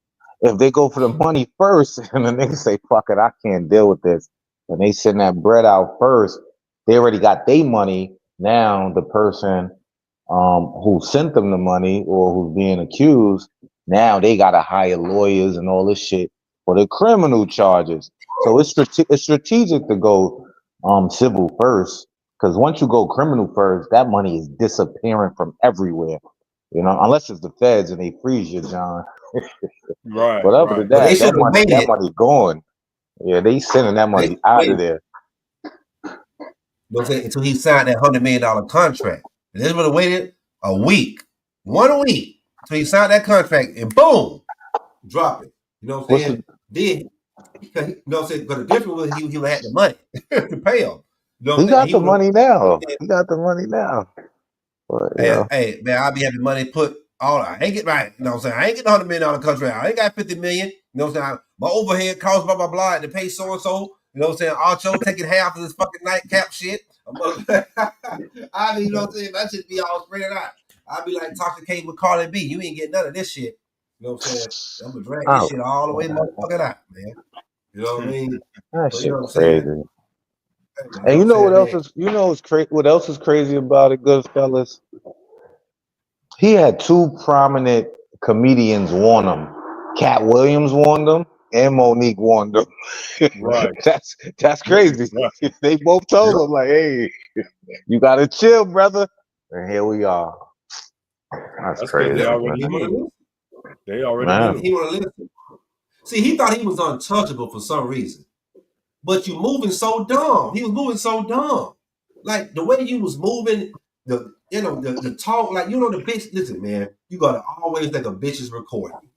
if they go for the money first and the niggas say, fuck it, I can't deal with this, and they send that bread out first, they already got their money. Now the person who sent them the money or who's being accused, now they got to hire lawyers and all this shit for the criminal charges. So it's strategic to go civil first because once you go criminal first, that money is disappearing from everywhere. Unless it's the feds and they freeze you, John. Right, But other than right. But they that, should have that waited. money gone. Yeah, they sending that They money should have out of waited. there. You know what I'm saying? Until he signed that $100 million contract. And they would have waited a week, 1 week, until he signed that contract, and boom, drop it. You know what I'm What's saying? the? Then, because you know what I'm saying? But the difference was he would have had the money to pay him. You know what He I'm saying? got He the would have. money now. He got the money now. But Hey, man, I'll be having money put all. I ain't get right. You know what I'm saying? I ain't getting $100 million contract. I ain't got 50 million. You know what I'm saying? My overhead costs blah blah blah to pay so and so. You know what I'm saying? Archo taking half of this fucking nightcap shit. I mean, you know what I'm saying? That should be all spread out. I'll be like talking K with Carly B. You ain't getting none of this shit. You know what I'm saying? I'm gonna drag this oh, shit all the way motherfucking out, man. You know what I mean? that So you shit know what I'm saying? crazy. You know And what you I'm know what saying, else man? is you know what's crazy? What else is crazy about it, good fellas? He had two prominent comedians warn him. Cat Williams warned him, and Monique warned him. Right. That's crazy. Right. They both told Yep. him like, "Hey, you gotta chill, brother." And here we are. That's That's 'cause crazy, they Yeah, already he man. would have knew. listened. They already Man. knew. He would have listened. See, he thought he was untouchable for some reason. But you moving so dumb. He was moving so dumb. Like the way you was moving, the talk, like the bitch. Listen, man, you gotta always think a bitch is recording you.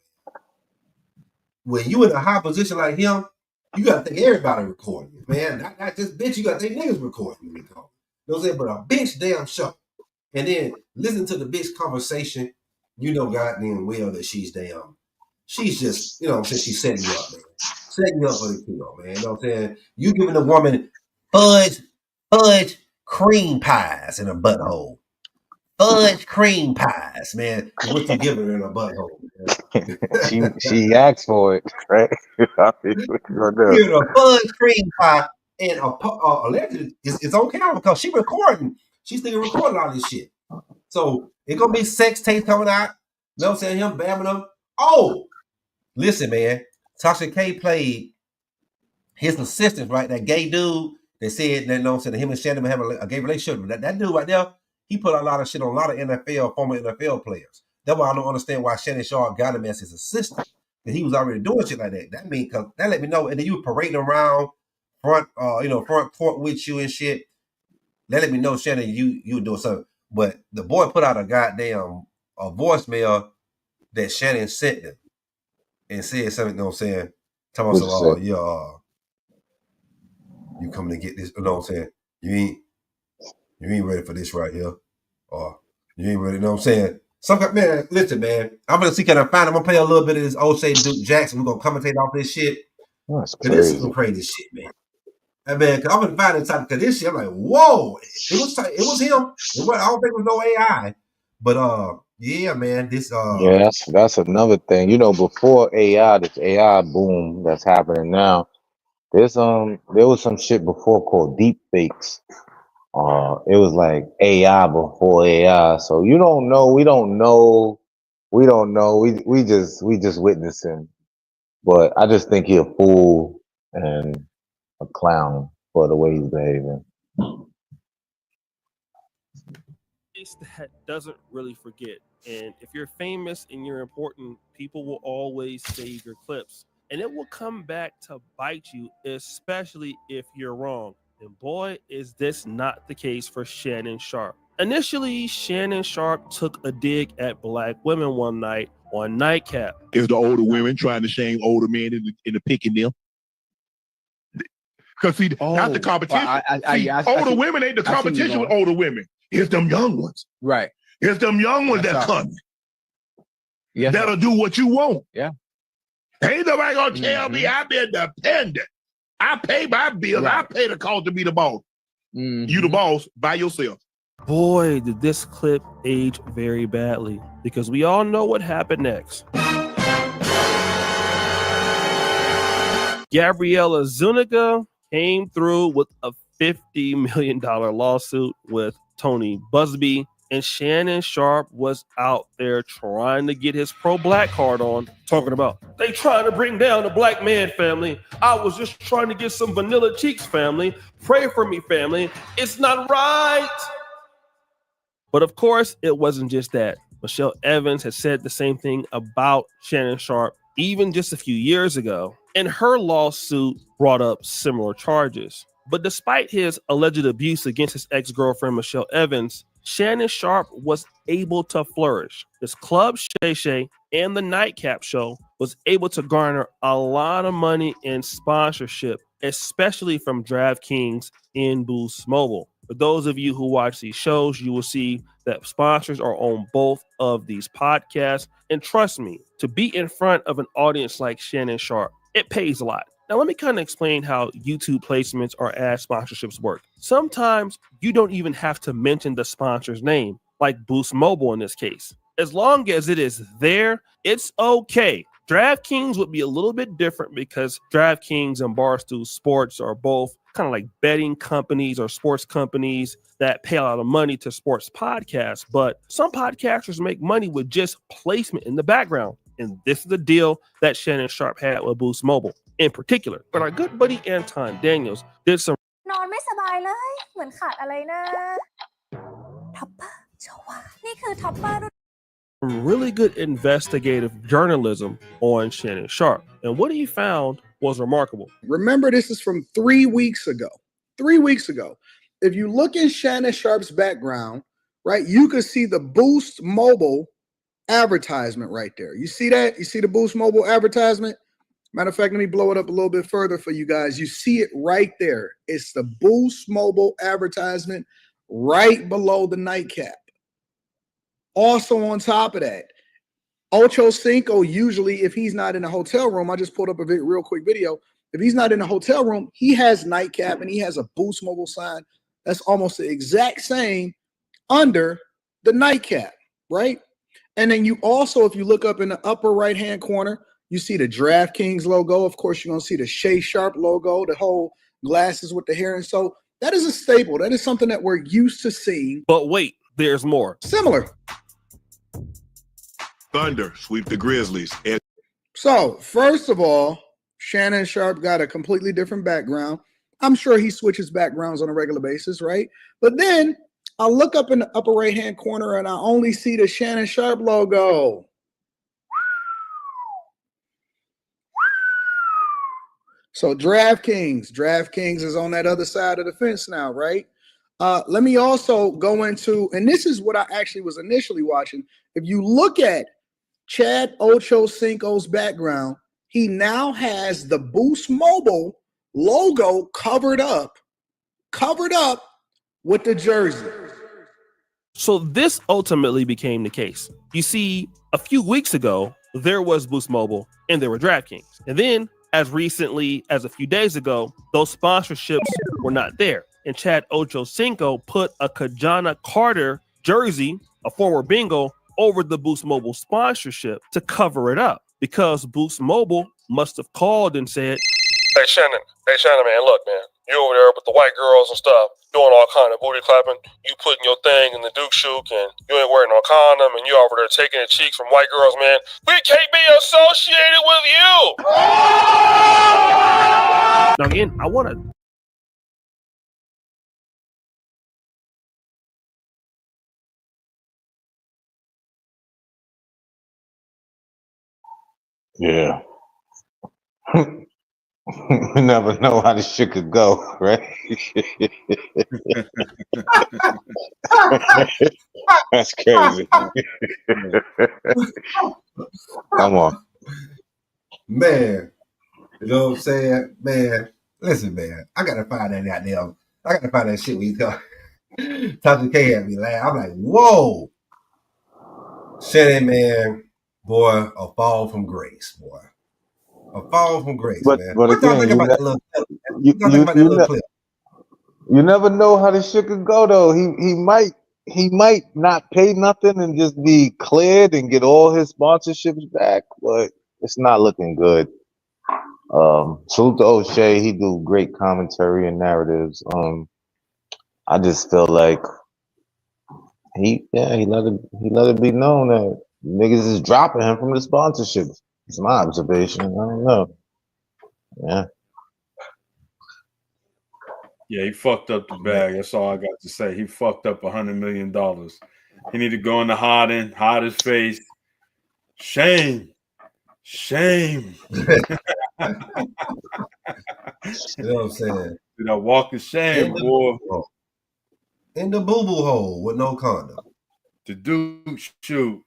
When you in a high position like him, you gotta think everybody recording you, man. Not just bitch, you gotta think niggas recording you. You know what I'm saying? But a bitch damn sure. And then listen to the bitch conversation, goddamn well that she's just, she's setting you up, man. Setting you up for the kill, man. You know what I'm saying? You giving a woman fudge cream pies in her butthole. Fudge cream pies, man, is what you giving her in her butthole, man. She asked for it, right? I mean, what you gonna do? Giving her fudge cream pie and allegedly it's on camera because she recording. She's thinking recording all this shit. So it's gonna be sex tape coming out. You know what I'm saying? Him bamming them. Oh, listen, man. Tasha K played his assistant, right? That gay dude that said that, him and Shannon have a gay relationship. That dude right there, he put a lot of shit on a lot of former NFL players. That's why I don't understand why Shannon Sharp got him as his assistant. And he was already doing shit like that. That means, because that let me know. And then you were parading around front court with you and shit. That let me know, Shannon, you were doing something. But the boy put out a goddamn voicemail that Shannon sent them and said something, you know what I'm saying? Talking about some, you coming to get this, you know what I'm saying? You ain't ready for this right here. Or you ain't ready, you know what I'm saying? Man, listen, man. I'm gonna see can I find him. I'm gonna play a little bit of this O'Shea Duke Jackson. We're gonna commentate off this shit. That's Cause this is crazy. some crazy shit, man. And man, cause I'm gonna find this time because this shit, I'm like, whoa, it was him. I don't think it was no AI. But yeah, man, this Yeah, that's another thing. Before AI, this AI boom that's happening now, there was some shit before called deep fakes. It was like AI before AI. So you don't know, we don't know, we just witnessing. But I just think he a fool and a clown for the way he's behaving. That doesn't really forget. And if you're famous and you're important, people will always save your clips. And it will come back to bite you, especially if you're wrong. And boy, is this not the case for Shannon Sharp. Initially, Shannon Sharp took a dig at black women one night on Nightcap. Is the older women trying to shame older men into picking them? Because see, that's the competition. Older women ain't the competition with older women. It's them young ones. Right. It's them young ones that's coming. Yes, that'll do what you want. Yeah. Ain't nobody gonna tell me I've been dependent. I pay my bills. Right. I pay the cost to be the boss. You the boss by yourself. Boy, did this clip age very badly, because we all know what happened next. Gabriella Zuniga came through with a $50 million lawsuit with Tony Busby, and Shannon Sharp was out there trying to get his pro-black card on, talking about, they trying to bring down the black man, family. I was just trying to get some vanilla cheeks, family. Pray for me, family. It's not right. But of course, it wasn't just that. Michelle Evans had said the same thing about Shannon Sharp even just a few years ago, and her lawsuit brought up similar charges. But despite his alleged abuse against his ex-girlfriend, Michelle Evans, Shannon Sharp was able to flourish. His club, Shay Shay, and the Nightcap Show was able to garner a lot of money in sponsorship, especially from DraftKings and Boost Mobile. For those of you who watch these shows, you will see that sponsors are on both of these podcasts. And trust me, to be in front of an audience like Shannon Sharp, it pays a lot. Now, let me kind of explain how YouTube placements or ad sponsorships work. Sometimes you don't even have to mention the sponsor's name, like Boost Mobile in this case. As long as it is there, it's okay. DraftKings would be a little bit different because DraftKings and Barstool Sports are both kind of like betting companies or sports companies that pay a lot of money to sports podcasts. But some podcasters make money with just placement in the background. And this is the deal that Shannon Sharp had with Boost Mobile in particular. But our good buddy Anton Daniels did some นอนไม่สบายเลย เหมือนขาดอะไรนะท็อปเปอร์ชัวร์นี่คือท็อปเปอร์ really good investigative journalism on Shannon Sharp. And what he found was remarkable. Remember, this is from 3 weeks ago. 3 weeks ago. If you look in Shannon Sharp's background, right, you can see the Boost Mobile advertisement right there. You see that? You see the Boost Mobile advertisement? Matter of fact, let me blow it up a little bit further for you guys. You see it right there. It's the Boost Mobile advertisement right below the nightcap. Also on top of that, Ocho Cinco, usually if he's not in a hotel room, I just pulled up a real quick video. If he's not in a hotel room, he has nightcap and he has a Boost Mobile sign that's almost the exact same under the nightcap, right? And then you also, if you look up in the upper right-hand corner, you see the DraftKings logo. Of course, you're going to see the Shay Sharp logo, the whole glasses with the hair. And so that is a staple. That is something that we're used to seeing. But wait, there's more. Similar. Thunder sweep the Grizzlies. So, first of all, Shannon Sharp got a completely different background. I'm sure he switches backgrounds on a regular basis, right? But then I look up in the upper right-hand corner and I only see the Shannon Sharp logo. So DraftKings is on that other side of the fence now, right? Let me also go into, and this is what I actually was initially watching. If you look at Chad Ocho Cinco's background, he now has the Boost Mobile logo covered up with the jersey. So this ultimately became the case. You see, a few weeks ago, there was Boost Mobile and there were DraftKings. And then as recently as a few days ago, those sponsorships were not there. And Chad Ocho Cinco put a Kajana Carter jersey, a former bingo, over the Boost Mobile sponsorship to cover it up because Boost Mobile must have called and said, Hey Shannon, man, look, man, you over there with the white girls and stuff, doing all kind of booty clapping, you putting your thing in the Duke shook and you ain't wearing no condom and you over there taking the cheeks from white girls, man. We can't be associated with you. Now again, I want to Yeah. You never know how this shit could go, right? That's crazy. Come on. Man, you know what I'm saying? Man, listen, man, I gotta find that goddamn, I gotta find that shit when you talk to K at me, laugh. I'm like, whoa. Shannon, man, boy, a fall from grace, boy. A fall from grace, man. But What y'all again, think about that little clip? What y'all think about that little clip? You never know how this shit could go though. He might not pay nothing and just be cleared and get all his sponsorships back, but it's not looking good. Salute to O'Shea, he do great commentary and narratives. I just feel like he let it be known that niggas is dropping him from the sponsorships. It's my observation. I don't know. Yeah. Yeah, he fucked up the bag. That's all I got to say. He fucked up $100 million. He need to go into hiding, hide his face. Shame. Shame. You know what I'm saying? You know, walk of shame, boy. In the boo-boo hole with no condom. The dude shoot.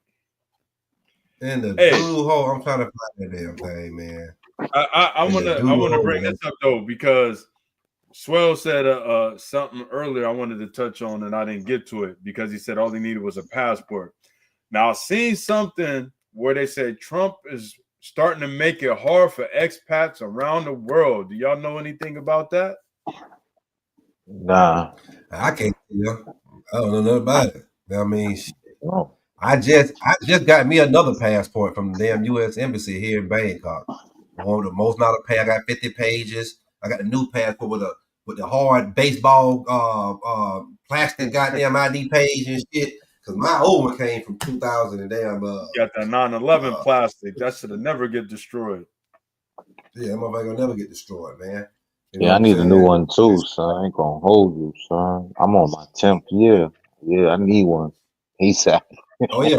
In the boo-boo hole. I'm trying to find that damn thing, man. I wanna bring this up though, because Swell said something earlier I wanted to touch on and I didn't get to it because he said all he needed was a passport. Now I've seen something where they said Trump is starting to make it hard for expats around the world. Do y'all know anything about that? Nah. I can't tell you. I don't know nothing about it. I mean, I just got me another passport from the damn U.S. Embassy here in Bangkok. One of the most amount of pay. I got 50 pages. I got a new passport with the hard baseball plastic goddamn ID page and shit. Because my old one came from 2000 and damn. Got that 9/11 plastic. That should have never get destroyed. Yeah, that motherfucker gonna never get destroyed, man. You know Yeah, I what I'm need a new saying? one too, son. I ain't gonna hold you, son. I'm on my 10th year. Yeah, I need one. He said, Oh yeah,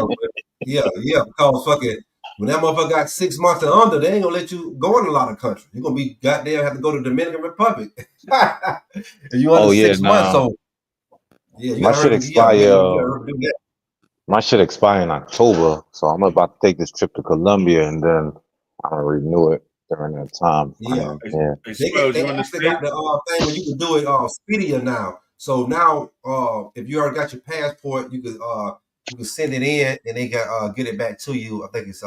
yeah. Because fucking when that motherfucker got 6 months and under, they ain't gonna let you go in a lot of countries. You're gonna be goddamn have to go to Dominican Republic. And you under "Oh yeah, 6 months, nah, so yeah, you my gotta shit hurry. Yeah, expire. you gotta hurry do that. My shit expire in October, so I'm about to take this trip to Colombia, and then I'm gonna renew it during that time Yeah. frame. Yeah, Hey, Spells, They you in the actually got States? the thing where you can do it speedier now. So now if you already got your passport, you can send it in and they can get it back to you. I think it's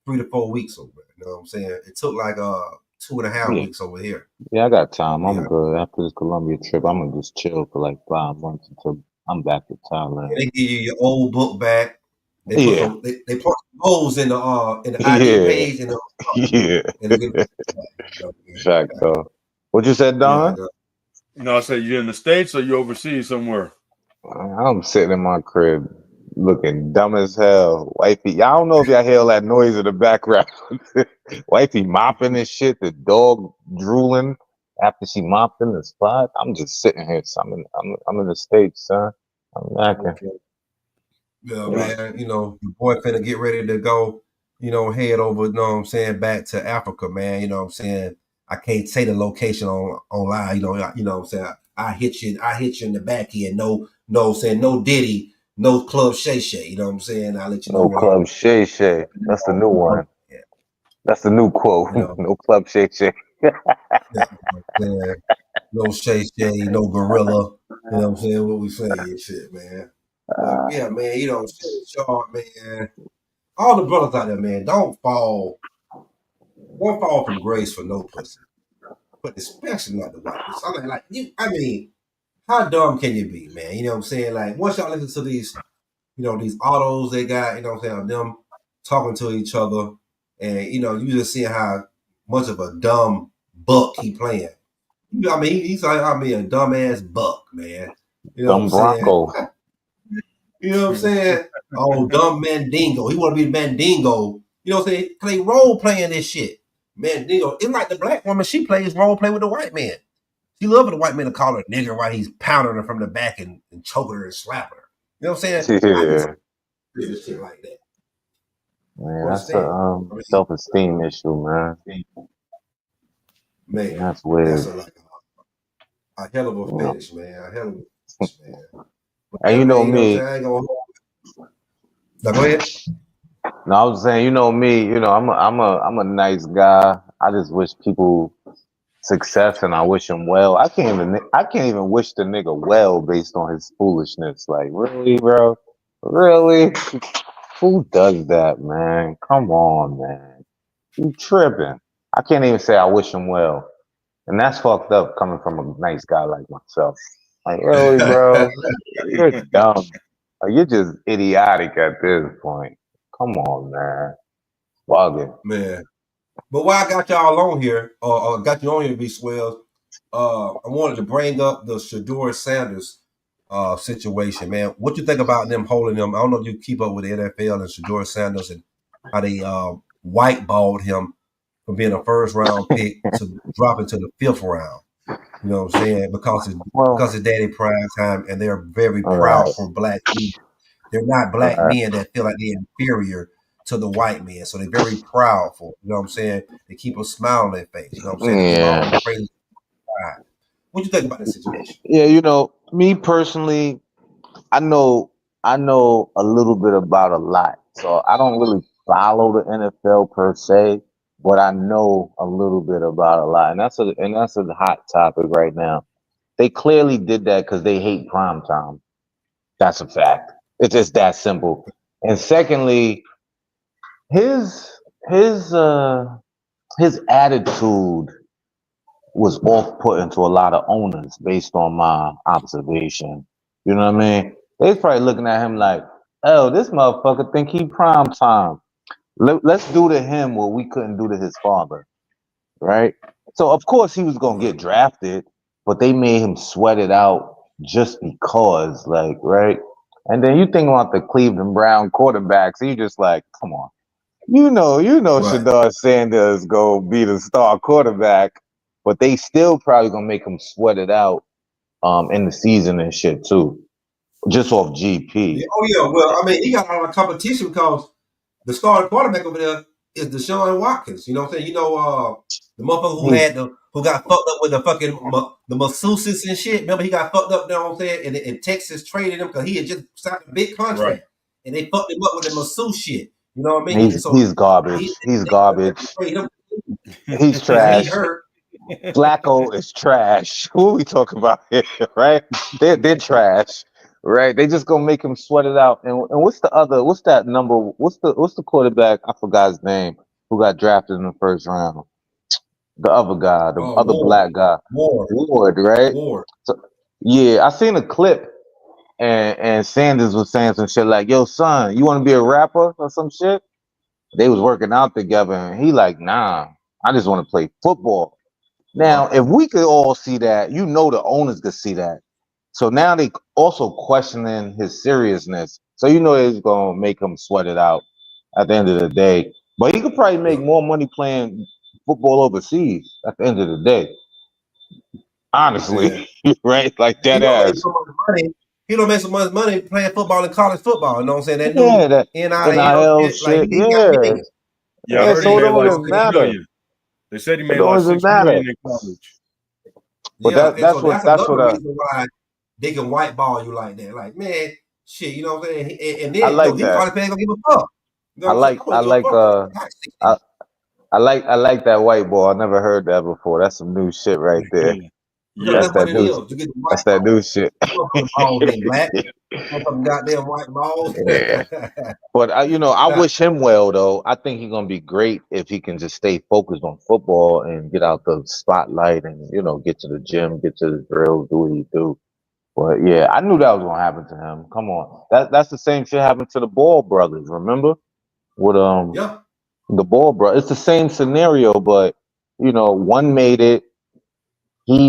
3 to 4 weeks over there. You know what I'm saying? It took like 2.5 yeah, weeks over here. yeah. I got time. I'm Yeah. good. After this Colombia trip, I'm gonna just chill for like 5 months until I'm back to And Thailand. they give you your old book back. They put Yeah, some they put some holes in the ID yeah, page and yeah. they get it back. You know, Fact though. What you said, yeah, Don? No, I said you in the States or you overseas somewhere? I'm sitting in my crib looking dumb as hell. Wifey, y'all don't know if y'all hear all that noise in the background. Wifey mopping and shit, the dog drooling after she mopped in the spot. I'm just sitting here. So I'm in the States, son. I'm knacking. okay. Yeah, Yeah. man, your boy finna get ready to go, head over, back to Africa, man. You know what I'm saying? I can't say the location online, what I'm saying? I hit you in the back end. No saying no Diddy, no Club Shay Shay, you know what I'm saying? I'll let you know No Club Shay Shay. That's the new one. yeah, That's the new quote. you know, No Club Shay Shay. yeah, saying? No Shay Shay, no Gorilla, you know what I'm saying? What we saying and shit, man. But yeah, man, shit, short, man. All the brothers out there, man, don't fall from grace for no pussy, but especially not the white pussy. I mean, how dumb can you be, man? You know what I'm saying? Like, once y'all listen to these, these autos they got, you know what I'm saying, them talking to each other, and you just see how much of a dumb buck he playing. I mean, he's like, a dumbass buck, man. You know what I'm Dumb saying? Bronco. You know what I'm saying? Oh, dumb Mandingo. He want to be Mandingo. You know what I'm saying? Play role playing this shit. Mandingo. It's like the black woman, she plays role play with the white man. She loves the white man to call her nigger while he's pounding her from the back and choking her and slapping her. You know what I'm saying? I can Yeah. see this shit like that. Man, that's a Understand? I mean, self-esteem issue, man. man, That's that's weird. a hell of a You know. fetish, man. A hell of a fetish, man. But And yeah, you know man, you know what I'm saying? me. I ain't gonna. Now, go ahead. No, I was saying, you know me. I'm a nice guy. I just wish people success, and I wish him well. I can't even wish the nigga well based on his foolishness. Like, really, bro? Really? Who does that, man? Come on, man. You tripping? I can't even say I wish him well, and that's fucked up coming from a nice guy like myself. Like, really, bro? You're dumb. Like, you're just idiotic at this point. Come on, man. Bugging. Man. But why I got y'all on here, or got you on here, B Swells, I wanted to bring up the Shador Sanders situation, man. What you think about them holding him? I don't know if you keep up with the NFL and Shador Sanders and how they whiteballed him from being a first round pick to dropping to the 5th round. You know what I'm saying? Because Well, his daddy prime time, and they're very all right, proud for black men. They're not all black right. men that feel like they're inferior to the white men. So they're very proud for, you know what I'm saying? They keep a smile on their face. You know what I'm saying? They give all Yeah, the praise. What do you think about this situation? yeah. Me personally, I know, I know a little bit about a lot, so I don't really follow the NFL per se, but I know a little bit about a lot, and that's a hot topic right now. They clearly did that because they hate prime time. That's a fact. It's just that simple. And secondly, his his uh his attitude was off-putting to a lot of owners based on my observation. You know what I mean? They was probably looking at him like, oh, this motherfucker think he prime time. Let's do to him what we couldn't do to his father, right? So of course he was gonna get drafted, but they made him sweat it out just because, like, right? And then you think about the Cleveland Brown quarterbacks, and you just like, come on. You know, Right. Shadar Sanders go be the star quarterback, but they still probably gonna make him sweat it out in the season and shit too, just off GP. Yeah, oh yeah, well, I mean, he got a lot of competition because the starting quarterback over there is Deshaun Watkins. You know what I'm saying? You know, the motherfucker who got fucked up with the fucking the masseuses and shit. Remember, he got fucked up. You know what I'm saying? And Texas traded him because he had just signed a big contract, Right. and they fucked him up with the masseuse shit. You know what I mean? He's garbage. He's garbage. He's trash. He hurt. Flacco is trash. Who are we talking about here, right? They're trash, right? They just gonna make him sweat it out. And what's the other? What's that number? What's the quarterback? I forgot his name. Who got drafted in the first round? The other guy, the other Ward. black guy, Ward, right? Ward. So, yeah, I seen a clip, and Sanders was saying some shit like, "Yo, son, you want to be a rapper or some shit?" They was working out together, and he like, "Nah, I just want to play football." Now, if we could all see that, you know, the owners could see that. So now they also questioning his seriousness. So you know it's gonna make him sweat it out at the end of the day. But he could probably make more money playing football overseas at the end of the day. Honestly, right? Like He that don't make ass. so much money. He don't make so much money playing football in college football. You know what I'm saying? That Yeah, new that NIL NIL shit. Like shit. he got Yeah, millions. Yeah, I yeah. heard he So it made don't like even 6 matter. million. They said he It made don't like even 6 matter. million in college. But Yeah, and that's so what that's another reason why they can whiteball you like that. Like, man, shit, you know what I'm saying? And I then, like these that. college fans don't give a fuck. You know I what I'm saying? like I I don't give a like fuck. I like that white ball. I never heard that before. That's some new shit right there. Because Yeah. That's that's what that it new. is. You get the white That's that ball. new shit. Motherfucking balls ain't black. Motherfucking goddamn white balls. Yeah. But I Nah, wish him well though. I think he's gonna be great if he can just stay focused on football and get out the spotlight and get to the gym, get to the drills, do what he do. But yeah, I knew that was gonna happen to him. Come on, that's the same shit happened to the Ball brothers. Remember with yeah. the Ball brother? It's the same scenario, but one made it. He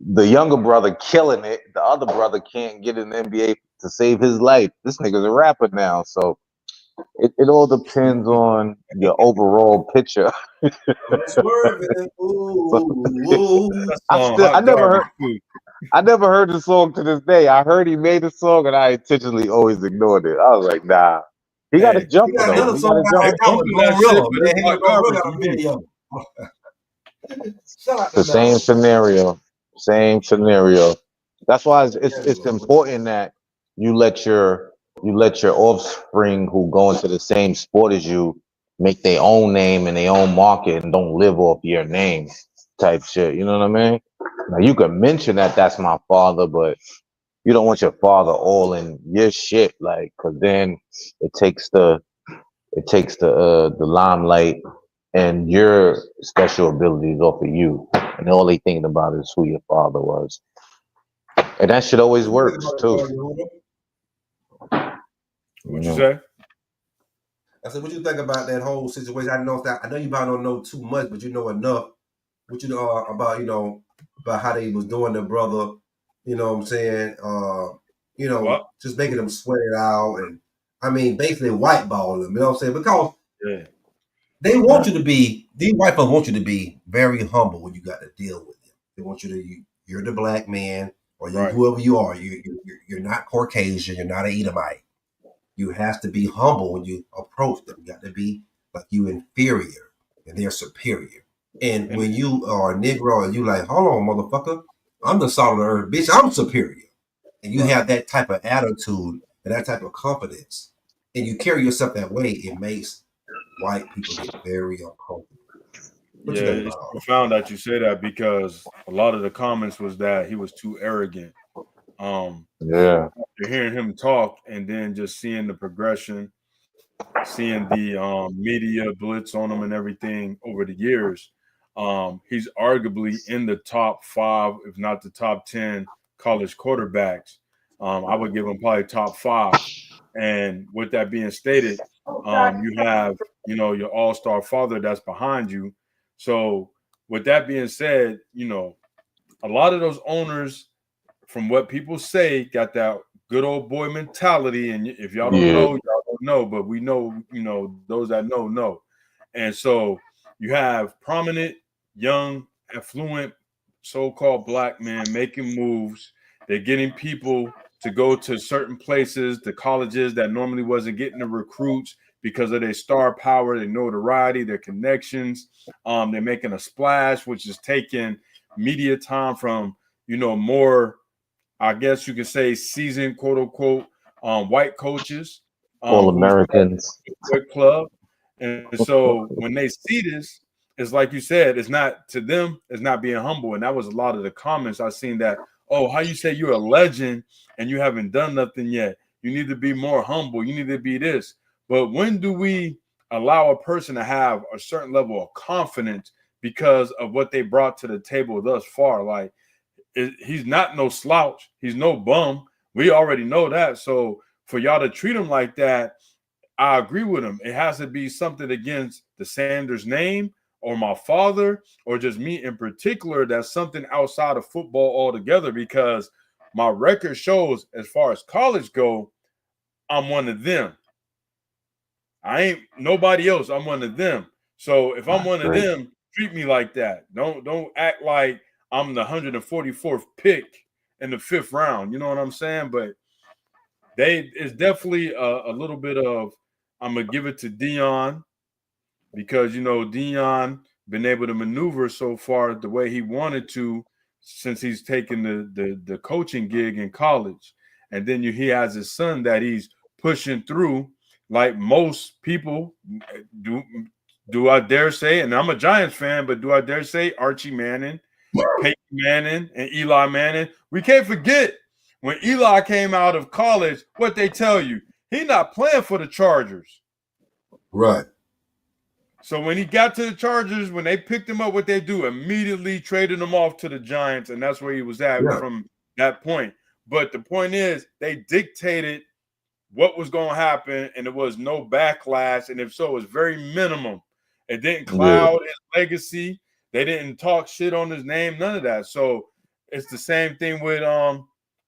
the younger brother killing it. The other brother can't get in the NBA to save his life. This nigga's a rapper now, so it all depends on your overall picture. Swerving. So, Ooh. That song I hot never garbage heard too. the song to this day. I heard he made the song and I intentionally always ignored it. I was like, nah. He got his Hey, He jumper got though. another He got song his out they jumper. right now with bumping that shit, Glorilla. but Man, it's him hot and Glorilla garbage got to a me. video. Shout out to The them. same scenario. Same scenario. That's why it's Yeah, important that you let your offspring who go into the same sport as you make their own name and their own market and don't live off your name type shit. You know what I mean? Now you can mention that that's my father, but you don't want your father all in your shit, like, cause then it takes the limelight and your special abilities off of you, and all they thinking about is who your father was, and that shit always What you think works about too. Yehuda? You What you know, say? I said, what you think about that whole situation? I know you probably don't know too much, but you know enough. What you know about about how they was doing their brother? You know what I'm saying? What? Just making them sweat it out, and I mean basically whiteball them. You know what I'm saying? Because Yeah. they want you to be, these white folks want you to be very humble when you got to deal with them. They want you to, you're the black man, or you Right. whoever you are. You're not Caucasian. You're not an Edomite. You have to be humble when you approach them. You got to be like you inferior and they're superior. And And when you are a Negro and you like, hold on, motherfucker, I'm the salt of the earth, bitch. I'm superior. And you right. have that type of attitude and that type of confidence, and you carry yourself that way, it makes white people get very uncomfortable. What Yeah, you think it's about all profound that you say that because a lot of the comments was that he was too arrogant. yeah. After hearing him talk and then just seeing the progression, seeing the media blitz on him and everything over the years, he's arguably in the top 5, if not the top 10 college quarterbacks. I would give him probably top 5. And with that being stated, you have, your all-star father that's behind you. So with that being said, a lot of those owners from what people say, got that good old boy mentality. And if y'all don't Yeah. know, y'all don't know, but we know, those that know. And so you have prominent, young, affluent, so-called black men making moves. They're getting people to go to certain places, the colleges that normally wasn't getting the recruits because of their star power, their notoriety, their connections. They're making a splash, which is taking media time from, more, I guess you could say, seasoned, quote unquote, white coaches, All who's Americans. quick club. And so when they see this, it's like you said, it's not to them, it's not being humble. And that was a lot of the comments I seen that, oh, how you say you're a legend and you haven't done nothing yet. You need to be more humble. You need to be this. But when do we allow a person to have a certain level of confidence because of what they brought to the table thus far? Like, he's not no slouch. He's no bum. We already know that. So for y'all to treat him like that, I agree with him. It has to be something against the Sanders name or my father or just me in particular. That's something outside of football altogether, because my record shows as far as college go, I'm one of them. I ain't nobody else. I'm one of them. So if I'm one of them, treat me like that. Don't act like I'm the 144th pick in the 5th round. You know what I'm saying? But it's definitely a little bit of, I'm gonna give it to Dion, because Dion been able to maneuver so far the way he wanted to since he's taken the coaching gig in college. And then he has his son that he's pushing through, like most people do I dare say, and I'm a Giants fan, but do I dare say Archie Manning, Peyton Manning, and Eli Manning? We can't forget when Eli came out of college, what they tell you, he's not playing for the Chargers. Right. So when he got to the Chargers, when they picked him up, what they do, immediately traded him off to the Giants, and that's where he was at from that point. But the point is, they dictated what was going to happen, and there was no backlash, and if so, it was very minimum. It didn't cloud his legacy. They didn't talk shit on his name, none of that. So it's the same thing with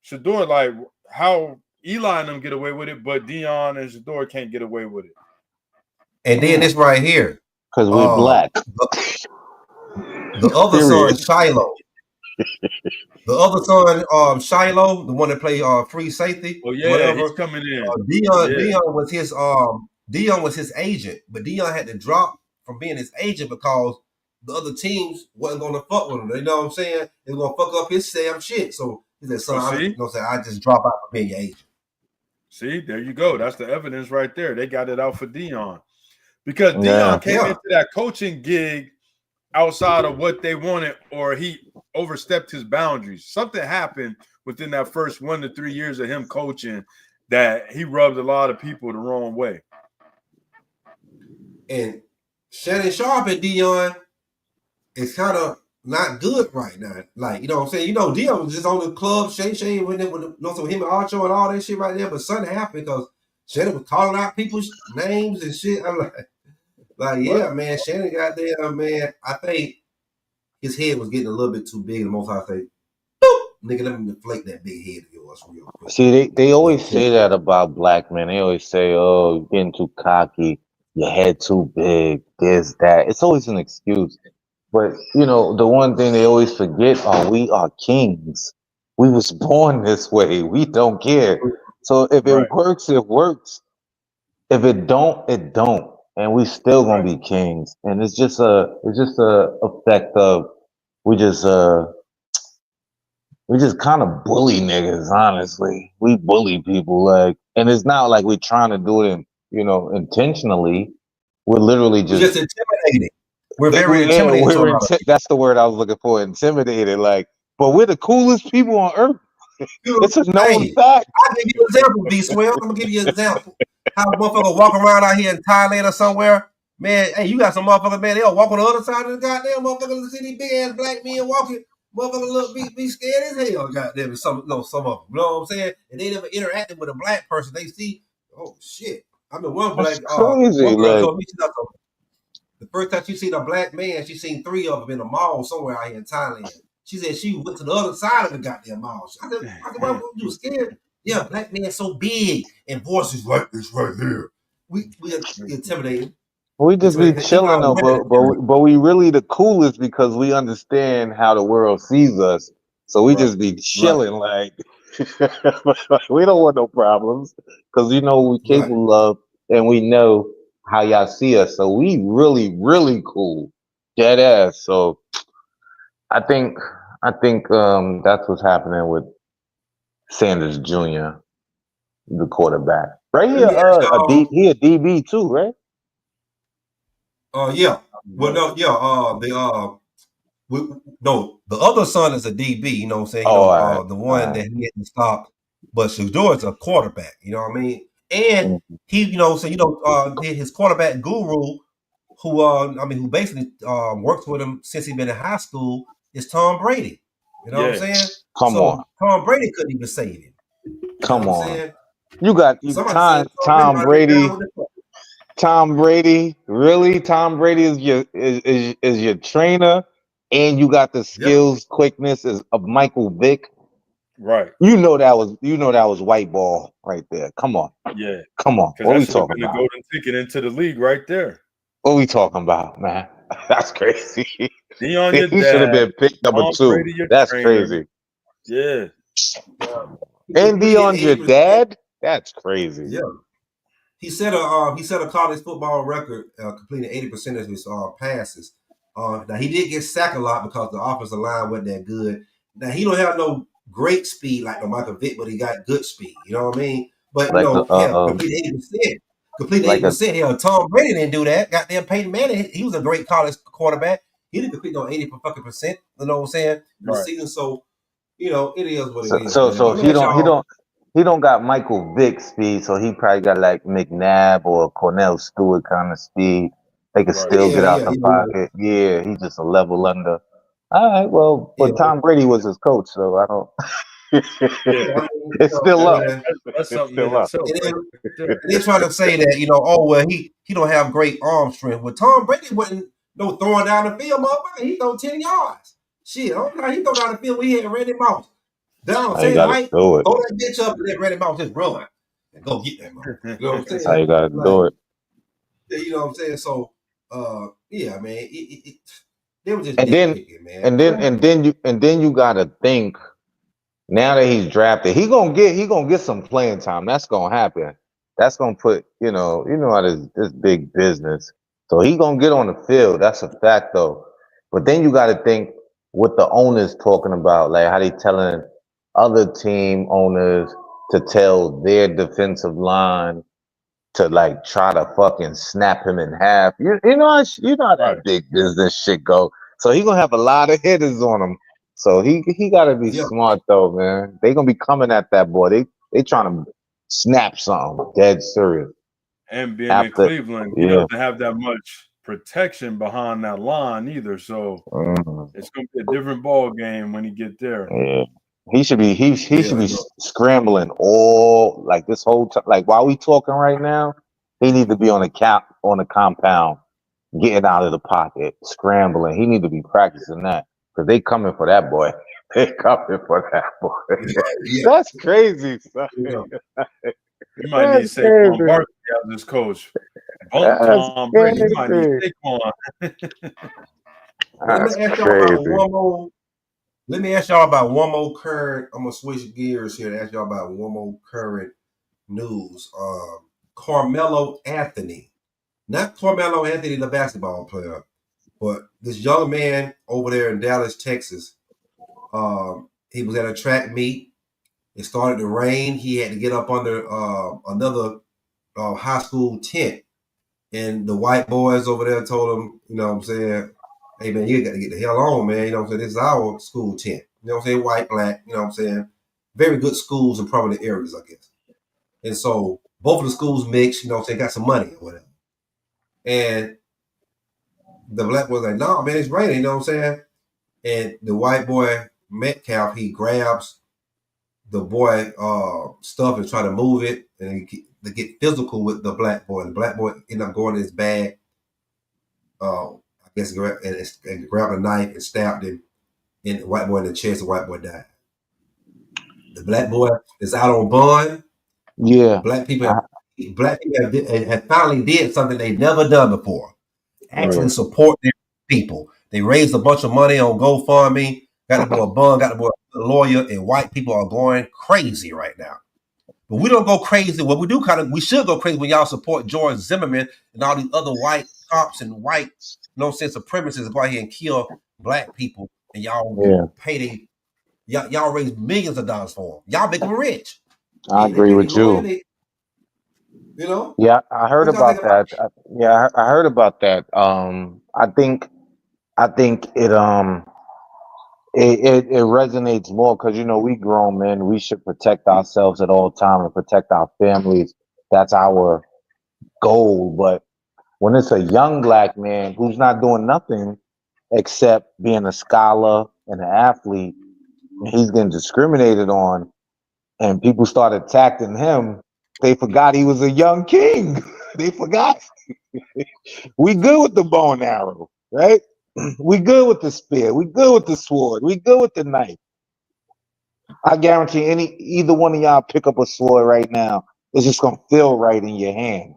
Shador, like how Eli and them get away with it, but Dion and Shador can't get away with it. And then this right here. Because we're black. The other son, Shiloh. The other son, Shiloh, the one that played free safety. Oh yeah, whatever. He's coming in. Dion was his agent, but Dion had to drop from being his agent because the other teams wasn't gonna fuck with him. You know what I'm saying? They were gonna fuck up his Sam shit. So he said, son, I just drop out for being your agent. See, there you go. That's the evidence right there. They got it out for Dion. Because Dion came into that coaching gig outside of what they wanted, or he overstepped his boundaries. Something happened within that first 1 to 3 years of him coaching that he rubbed a lot of people the wrong way. And Shannon Sharp and Dion is kind of not good right now. Like, you know what I'm saying? Dion was just on the club, Shay Shay, with him and Archo and all that shit right there. But something happened because Shannon was calling out people's names and shit. I'm like, yeah, man, Shannon got there, man. I think his head was getting a little bit too big. And most I say, boop, nigga, let me deflate that big head of yours real quick. See, they always say that about black men. They always say, oh, you're getting too cocky, your head too big, this, that. It's always an excuse. But, the one thing they always forget we are kings. We was born this way. We don't care. So if it works, it works. If it don't, it don't. And we still gonna be kings. And it's just a effect of we just kind of bully niggas, honestly. We bully people, and it's not like we're trying to do it intentionally. We're literally just intimidating. We're very intimidating. That's the word I was looking for, intimidated. But we're the coolest people on earth. It's a known fact. I'll give you an example, B-Swell. I'm gonna give you an example. How a motherfucker walk around out here in Thailand or somewhere, man. Hey, you got some motherfuckers, man. They'll walk on the other side of the goddamn motherfuckers. See these big ass black men walking, motherfuckers look be scared as hell. Goddamn, some of them. You know what I'm saying? And they never interacted with a black person. They see, oh shit. I mean, one black crazy. One girl told me the first time she seen a black man, she seen 3 of them in a mall somewhere out here in Thailand. She said she went to the other side of the goddamn mall. I said, why you scared? Yeah, black man so big and voices like this right here. We intimidated. We just be chilling though, but we really the coolest because we understand how the world sees us. So we just be chilling like we don't want no problems because you know we're capable of and we know how y'all see us. So we really cool, dead ass. So I think that's what's happening with Sanders Jr., the quarterback. Right here, he a DB too, right? Yeah. Well, no, yeah. The other son is a DB. You know what I'm saying? The one that he had to stop, but Shador's a quarterback. You know what I mean? And he, his quarterback guru, who basically works with him since he's been in high school, is Tom Brady. You know what I'm saying? Come on. Tom Brady couldn't even save him. Come on. You got Tom Brady. Tom Brady, really? Tom Brady is your trainer, and you got the skills, quickness of Michael Vick. Right. You know that was white ball right there. Come on. Yeah. Come on. What are we talking been about? The golden ticket into the league right there. What are we talking about, man? That's crazy. Dion, he your dad, should have been picked number Tom 2. Brady, your That's trainer. crazy. Yeah. And Dion's your dad? That's crazy. Yeah. He set a college football record, completing 80% of his passes. Now he did get sacked a lot because the offensive line wasn't that good. Now he don't have no great speed like no Michael Vick, but he got good speed. You know what I mean? But completed 80%. Completed 80%. Hell, Tom Brady didn't do that. Goddamn Peyton Manning, he was a great college quarterback. He didn't complete no 80%. You know what I'm saying? The season. So it is what it is. So he don't got Michael Vick speed, so he probably got like McNabb or Cornell Stewart kind of speed. They can still get out the pocket. Yeah, he's just a level under. All right, well, but Tom Brady was his coach, so I don't. It's still up. That's something still up. They're trying to say that he don't have great arm strength. Well, Tom Brady wasn't throwing down the field, motherfucker. He throw 10 yards. Shit, he throw down the field. We had Randy Moss. Down, say right, throw that bitch up and let Randy Moss just run and go get that motherfucker. You know what I'm saying? That's how you gotta do it. You know what I'm saying? So, yeah, man, they were just and then you gotta think. Now that he's drafted, he gonna get some playing time. That's gonna happen. That's gonna put you know how this big business. So he gonna get on the field. That's a fact though. But then you got to think what the owners talking about, like how they telling other team owners to tell their defensive line to like try to fucking snap him in half. You know how that big business shit go. So he gonna have a lot of hitters on him. So he gotta be smart though, man. They gonna be coming at that boy. They trying to snap something. Dead serious. And being in Cleveland, he doesn't have that much protection behind that line either. So it's gonna be a different ball game when he get there. Yeah. He should be scrambling all like this whole time. Like while we talking right now, he need to be on the compound, getting out of the pocket, scrambling. He need to be practicing that. Because they coming for that boy. They coming for that boy. That's crazy, son. You might need Saquon Barkley as this coach. Tom Brady. You might need Saquon. Let me ask y'all about one more current. I'm gonna switch gears here and ask y'all about one more current news. Carmelo Anthony, not Carmelo Anthony, the basketball player, but this young man over there in Dallas, Texas. He was at a track meet. It started to rain. He had to get up under another high school tent, and the white boys over there told him, you know what I'm saying, hey man, you got to get the hell on, man. You know what I'm saying? This is our school tent. You know what I'm saying? White, black, you know what I'm saying? Very good schools in prominent areas, I guess. And so both of the schools mixed, you know what I'm saying, got some money or whatever. And the black boy's like, no, man, it's raining, you know what I'm saying? And the white boy, Metcalf, he grabs the boy stuff and try to move it and to get physical with the black boy. The black boy ended up going in his bag, I guess, and grabbed a knife and stabbed him and the white boy in the chest, the white boy died. The black boy is out on bond. Yeah. Black people have finally did something they never done before. Actually support their people. They raised a bunch of money on GoFundMe, got the boy a bond, got the boy a lawyer, and white people are going crazy right now. But we don't go crazy. Well, we should go crazy when y'all support George Zimmerman and all these other white cops and white, supremacists go out here and kill black people, and y'all pay y'all raise millions of dollars for them. Y'all make them rich. I agree with you. Yeah, I heard about that. I heard about that. I think it resonates more because we grown men. We should protect ourselves at all times and protect our families. That's our goal. But when it's a young black man who's not doing nothing except being a scholar and an athlete, and he's getting discriminated on, and people start attacking him, they forgot he was a young king. They forgot. We good with the bow and arrow, right? We good with the spear. We good with the sword. We good with the knife. I guarantee either one of y'all pick up a sword right now, it's just gonna feel right in your hand.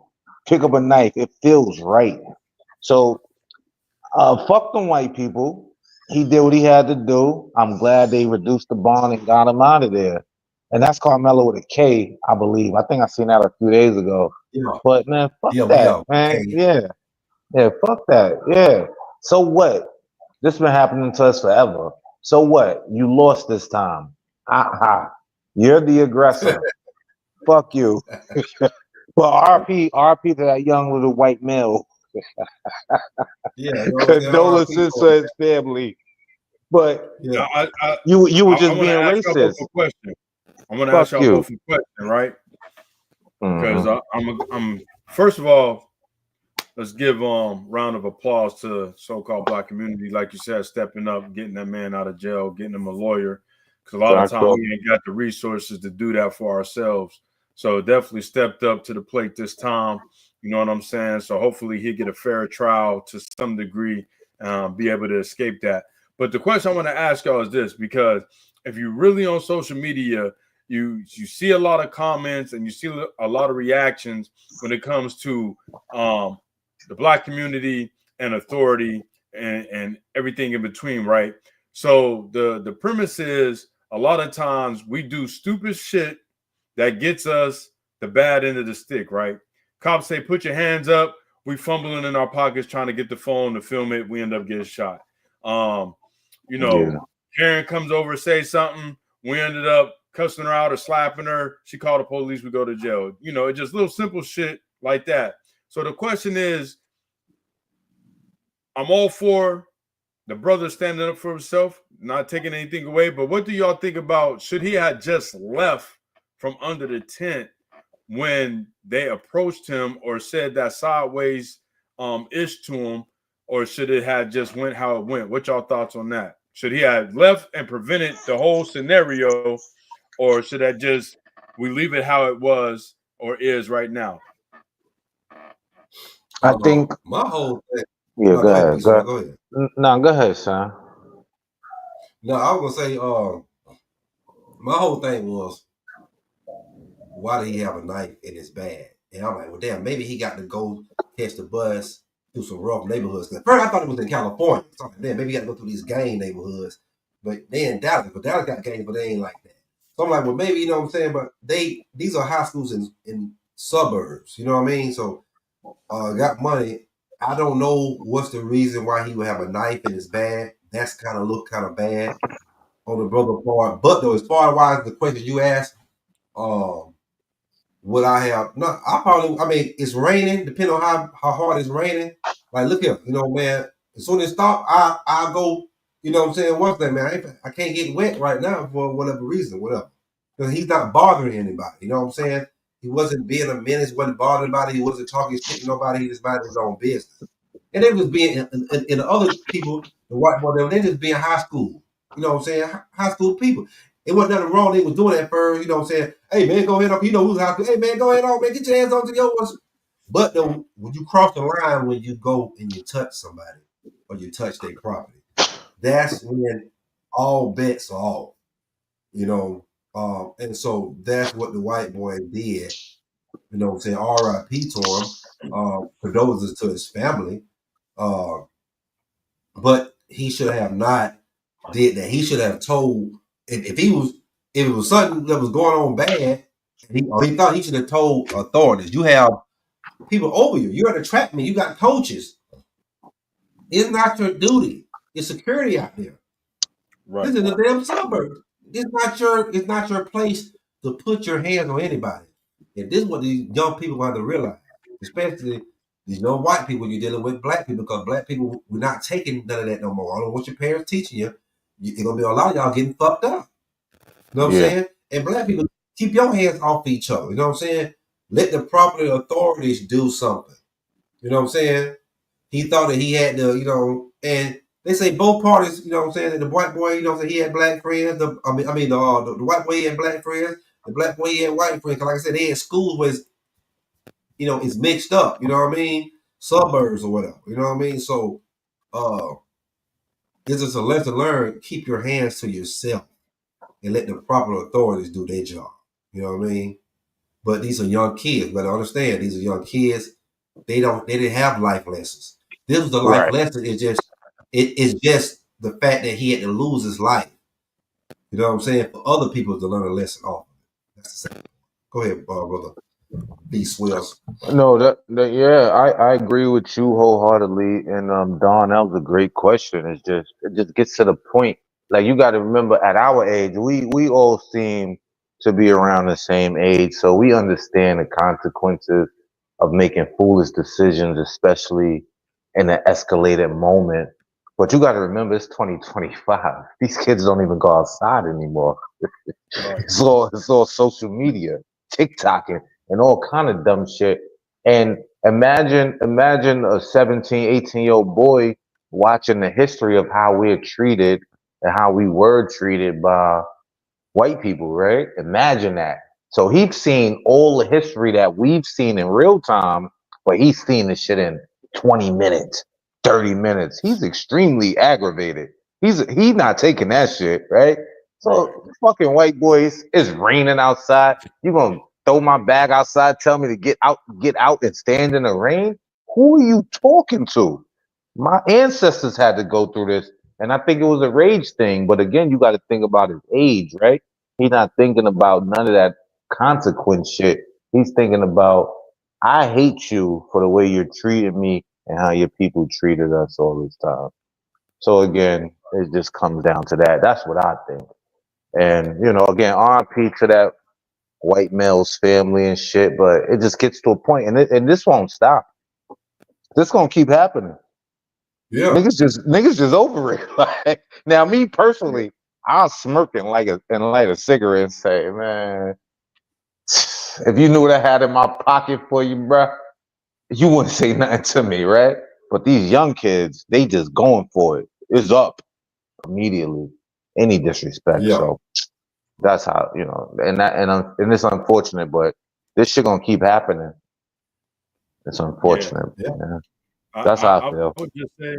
Pick up a knife, it feels right. So fuck them white people. He did what he had to do. I'm glad they reduced the bond and got him out of there. And that's Carmelo with a K, I believe. I think I seen that a few days ago. Yeah. But man, fuck that, man. Yeah, fuck that. Yeah. So what? This been happening to us forever. So what? You lost this time. You're the aggressor. Fuck you. Well, RP to that young little white male. Condolences to his family. But you were just being racist. I'm gonna ask y'all both a question, right? Because I'm first of all, let's give round of applause to so-called black community, like you said, stepping up, getting that man out of jail, getting him a lawyer. Because a lot of times we ain't got the resources to do that for ourselves. So definitely stepped up to the plate this time. You know what I'm saying? So hopefully he'll get a fair trial to some degree, be able to escape that. But the question I want to ask y'all is this, because if you're really on social media, you see a lot of comments and you see a lot of reactions when it comes to the black community and authority and everything in between, right? So the premise is a lot of times we do stupid shit that gets us the bad end of the stick, right? Cops say, put your hands up. We fumbling in our pockets trying to get the phone to film it. We end up getting shot. Karen comes over, say something. We ended up cussing her out or slapping her. She called the police. We go to jail. It's just little simple shit like that. So the question is, I'm all for the brother standing up for himself, not taking anything away. But what do y'all think about, should he have just left from under the tent when they approached him or said that sideways ish to him, or should it have just went how it went? What y'all thoughts on that? Should he have left and prevented the whole scenario, or should that just we leave it how it was or is right now? I think my whole thing. Yeah, go ahead. Go ahead. No, go ahead, son. No, I was gonna say, my whole thing was, why did he have a knife in his bag? And I'm like, well, damn, maybe he got to go catch the bus through some rough neighborhoods. At first, I thought it was in California. So I'm like, damn, maybe he got to go through these gang neighborhoods. But they in Dallas, but Dallas got gangs, but they ain't like that. So I'm like, well, maybe, you know what I'm saying? But these are high schools in suburbs, you know what I mean? So got money. I don't know what's the reason why he would have a knife in his bag. That's look kind of bad on the brother part. But though, as far as the question you asked, would I have? No, I mean, it's raining. Depending on how hard it's raining. Like, look here, man. As soon as it stop, I go. You know what I'm saying? What's that, man? I can't get wet right now for whatever reason, whatever. Because he's not bothering anybody. You know what I'm saying? He wasn't being a menace. Wasn't bothering anybody. He wasn't talking shit to nobody. He just minded his own business. And they was being, and the other people, the white boy, they just being high school. You know what I'm saying? High school people. It wasn't nothing wrong. They was doing that first. You know what I'm saying? Hey, man, go ahead up. You know who's high school. Hey, man, go ahead on, man. Get your hands on to yours. But though, when you cross the line, when you go and you touch somebody or you touch their property, that's when all bets are off. You know, and so that's what the white boy did. You know what I'm saying? R.I.P. to him. Condolences to his family. But he should have not did that. He should have told if it was something that was going on bad, he thought he should have told authorities. You have people over you. You're an attraction. You got coaches. It's not your duty. It's security out there. Right. This is the damn suburbs. It's not your place to put your hands on anybody. And this is what these young people have to realize, especially these young white people you're dealing with, black people, because black people, we're not taking none of that no more. I don't know what your parents teaching you. It's gonna be a lot of y'all getting fucked up. You know what I'm saying? And black people, keep your hands off each other. You know what I'm saying? Let the proper authorities do something. You know what I'm saying? He thought that he had to, and they say both parties, you know what I'm saying, that the white boy, you know what I'm saying, he had black friends. The white boy, he had black friends. The black boy, he had white friends. Cause like I said, they had schools where it's mixed up, you know what I mean? Suburbs or whatever, you know what I mean? So, this is a lesson learned. Keep your hands to yourself and let the proper authorities do their job. You know what I mean? But these are young kids. But understand, these are young kids. They didn't have life lessons. This was the life lesson. It's just the fact that he had to lose his life. You know what I'm saying? For other people to learn a lesson off. That's the same. Go ahead, brother. B. Swells. No, I agree with you wholeheartedly. And Don, that was a great question. It just gets to the point. Like, you got to remember, at our age, we all seem to be around the same age, so we understand the consequences of making foolish decisions, especially in an escalated moment. But you got to remember, it's 2025. These kids don't even go outside anymore. It's all social media, TikTok, and all kind of dumb shit. And imagine a 17, 18-year-old boy watching the history of how we're treated and how we were treated by white people, right? Imagine that. So he's seen all the history that we've seen in real time, but he's seen the shit in 20 minutes, 30 minutes. He's extremely aggravated. He's not taking that shit, right? So fucking white boys, it's raining outside. You gonna throw my bag outside, tell me to get out and stand in the rain? Who are you talking to? My ancestors had to go through this, and I think it was a rage thing. But again, you got to think about his age, right? He's not thinking about none of that consequence shit. He's thinking about, I hate you for the way you're treating me and how your people treated us all this time. So again, it just comes down to that. That's what I think. And again, R.I.P. to that white male's family and shit. But it just gets to a point, and this won't stop. This gonna keep happening. Yeah. Niggas just over it. Like, now, me personally, I'll smirk and light a cigarette and say, man, if you knew what I had in my pocket for you, bruh, you wouldn't say nothing to me, right? But these young kids, they just going for it. It's up immediately. Any disrespect. Yeah. So that's how, and it's unfortunate, but this shit gonna keep happening. It's unfortunate. Yeah. That's how I feel. I would just say,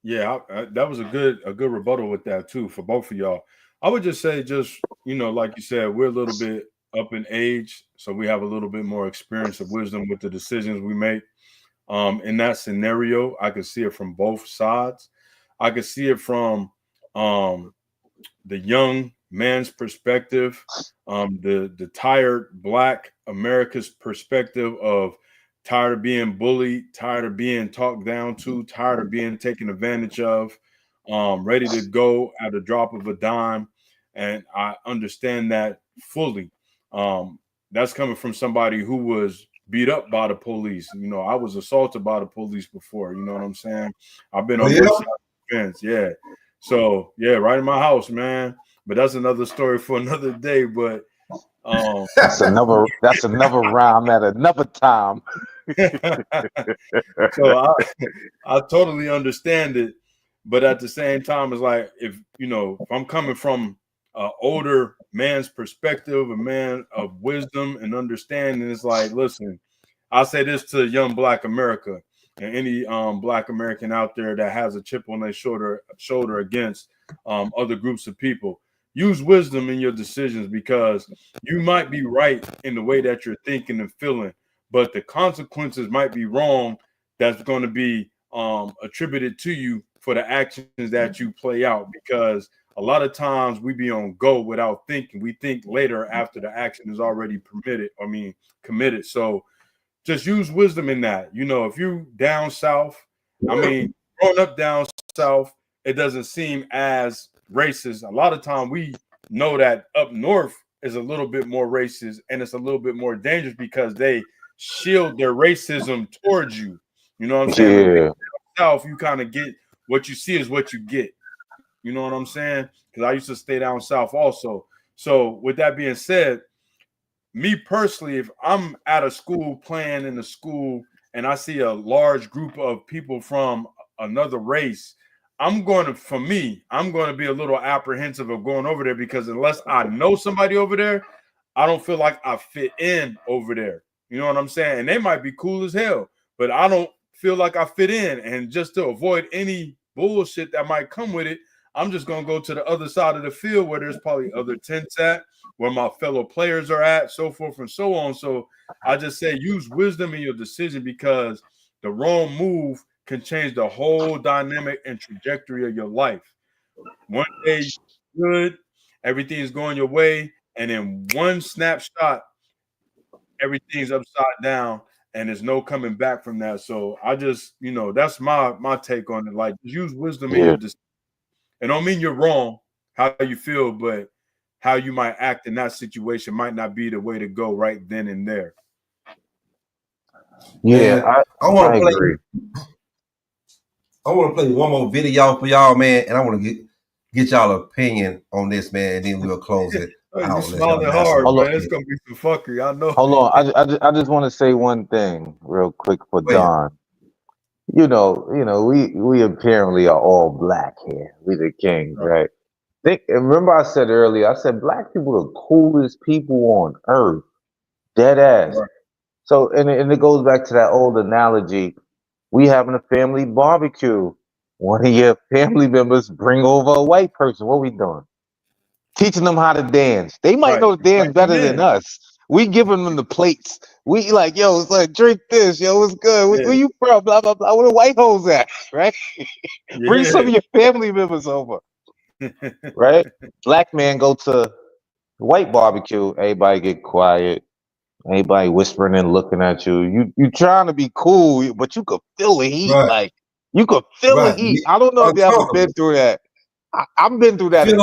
that was a good rebuttal with that too for both of y'all. I would just say, like you said, we're a little bit up in age, so we have a little bit more experience of wisdom with the decisions we make. In that scenario, I could see it from both sides. I could see it from the young man's perspective, the tired Black America's perspective of tired of being bullied, tired of being talked down to, tired of being taken advantage of, ready to go at a drop of a dime. And I understand that fully. That's coming from somebody who was beat up by the police. I was assaulted by the police before. You know what I'm saying? I've been on both sides of the fence. Yeah. So right in my house, man. But that's another story for another day. But that's another rhyme at another time. So I totally understand it, but at the same time, it's like, if I'm coming from an older man's perspective, a man of wisdom and understanding, it's like, listen, I say this to young Black America and any Black American out there that has a chip on their shoulder against other groups of people. Use wisdom in your decisions because you might be right in the way that you're thinking and feeling, but the consequences might be wrong. That's going to be attributed to you for the actions that you play out, because a lot of times we be on go without thinking. We think later after the action is already committed. So just use wisdom in that. You know, if you down south, growing up down south, it doesn't seem as racist. A lot of time we know that up north is a little bit more racist, and it's a little bit more dangerous because they shield their racism towards you. You know what I'm saying? But down south, you kind of get what you see is what you get. You know what I'm saying? Because I used to stay down south also. So with that being said, me personally, if I'm at a school playing in the school and I see a large group of people from another race, I'm going to be a little apprehensive of going over there, because unless I know somebody over there, I don't feel like I fit in over there. You know what I'm saying? And they might be cool as hell, but I don't feel like I fit in. And just to avoid any bullshit that might come with it, I'm just going to go to the other side of the field where there's probably other tents at, where my fellow players are at, so forth and so on. So I just say use wisdom in your decision, because the wrong move can change the whole dynamic and trajectory of your life. One day you're good, everything's going your way, and in one snapshot, everything's upside down, and there's no coming back from that. So I just, that's my take on it. Like, use wisdom in your decision. It don't mean you're wrong how you feel, but how you might act in that situation might not be the way to go right then and there. Yeah, I want to play. agree. I want to play one more video for y'all, man, and I want to get y'all opinion on this, man, and then we'll close it out. You smiling hard, man. It's gonna be some fuckery. I know. Hold on, I just want to say one thing real quick for Don. We apparently are all black here. We the kings, right? Remember I said earlier, I said black people are the coolest people on earth. Dead ass. Right. So, and it goes back to that old analogy. We having a family barbecue. One of your family members bring over a white person. What we doing? Teaching them how to dance. They might know the dance better than us. We giving them the plates. We like, yo, it's like, drink this. Yo, what's good? Where you from? Blah, blah, blah. Where the white hoes at? Right? Bring some of your family members over. Right? Black man go to white barbecue. Everybody get quiet. Anybody whispering and looking at you. You trying to be cool, but you could feel the heat. Right. Like, you could feel the heat. I don't know if you ever been through that. I've been through that in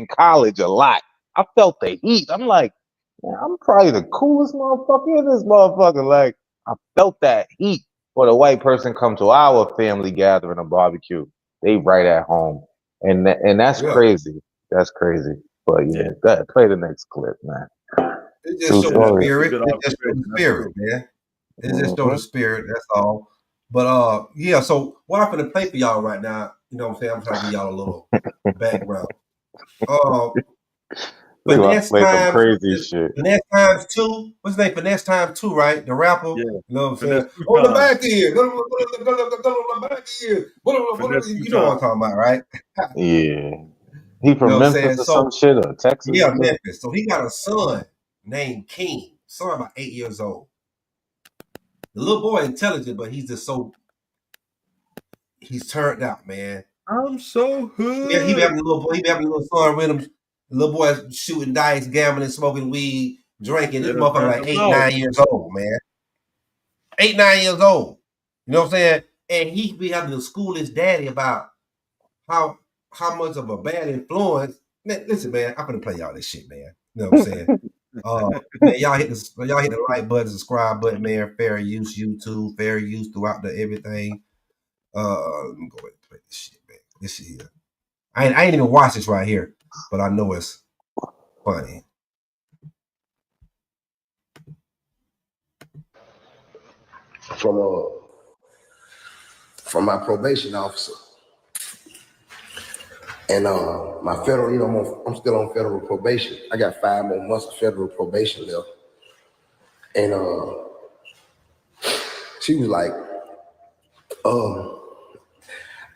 college a lot. I felt the heat. I'm like, man, I'm probably the coolest motherfucker in this motherfucker. Like, I felt that heat. When a white person come to our family gathering, a barbecue, they right at home. And that's crazy. That's crazy. But play the next clip, man. It just shows the spirit. It just shows the spirit, man. It just shows the spirit. That's all. But so what I'm gonna play for y'all right now, you know what I'm saying? I'm trying to give y'all a little background. Finesse Times, crazy shit. Finesse Times 2. What's his name? Finesse Times 2, right? The rapper. Yeah. You know what I'm saying? On the back end. Go on the back end. You know what I'm talking about, right? Yeah. He from Memphis or some shit, or Texas? Yeah, Memphis. So he got a son named King. Son about 8 years old. The little boy intelligent, but he's just he's turned out, man. I'm so hood. Yeah, he be having a little son with him. The little boy shooting dice, gambling, smoking weed, drinking. This motherfucker like 8, 9 years old, man. 8, 9 years old. You know what I'm saying? And he be having to school his daddy about how much of a bad influence. Man, listen, man, I'm gonna play y'all this shit, man. You know what I'm saying? Man, y'all hit the like button, subscribe button, man. Fair use YouTube, fair use throughout the everything. Let me go ahead and play this shit, man. This shit here. I ain't even watched this right here, but I know it's funny. From my probation officer. And my federal, I'm still on federal probation. I got 5 more months of federal probation left. And she was like,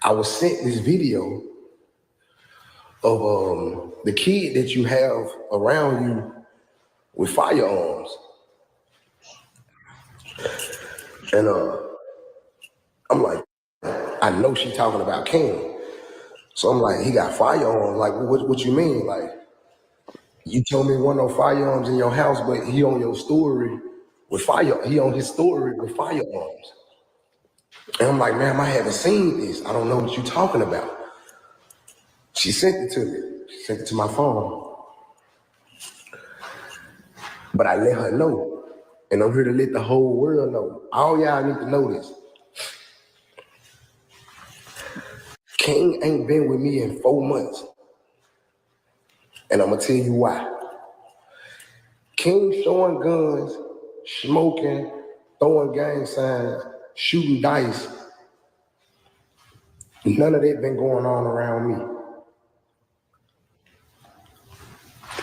I was sent this video of the kid that you have around you with firearms. And I'm like, I know she talking about King. So I'm like, he got firearms. Like, what you mean? Like, you told me one no firearms in your house, but he on your story with he on his story with firearms. And I'm like, ma'am, I haven't seen this. I don't know what you're talking about. She sent it to me. She sent it to my phone. But I let her know. And I'm here to let the whole world know. All y'all need to know this. King ain't been with me in 4 months. And I'm going to tell you why. King showing guns, smoking, throwing gang signs, shooting dice. None of that been going on around me.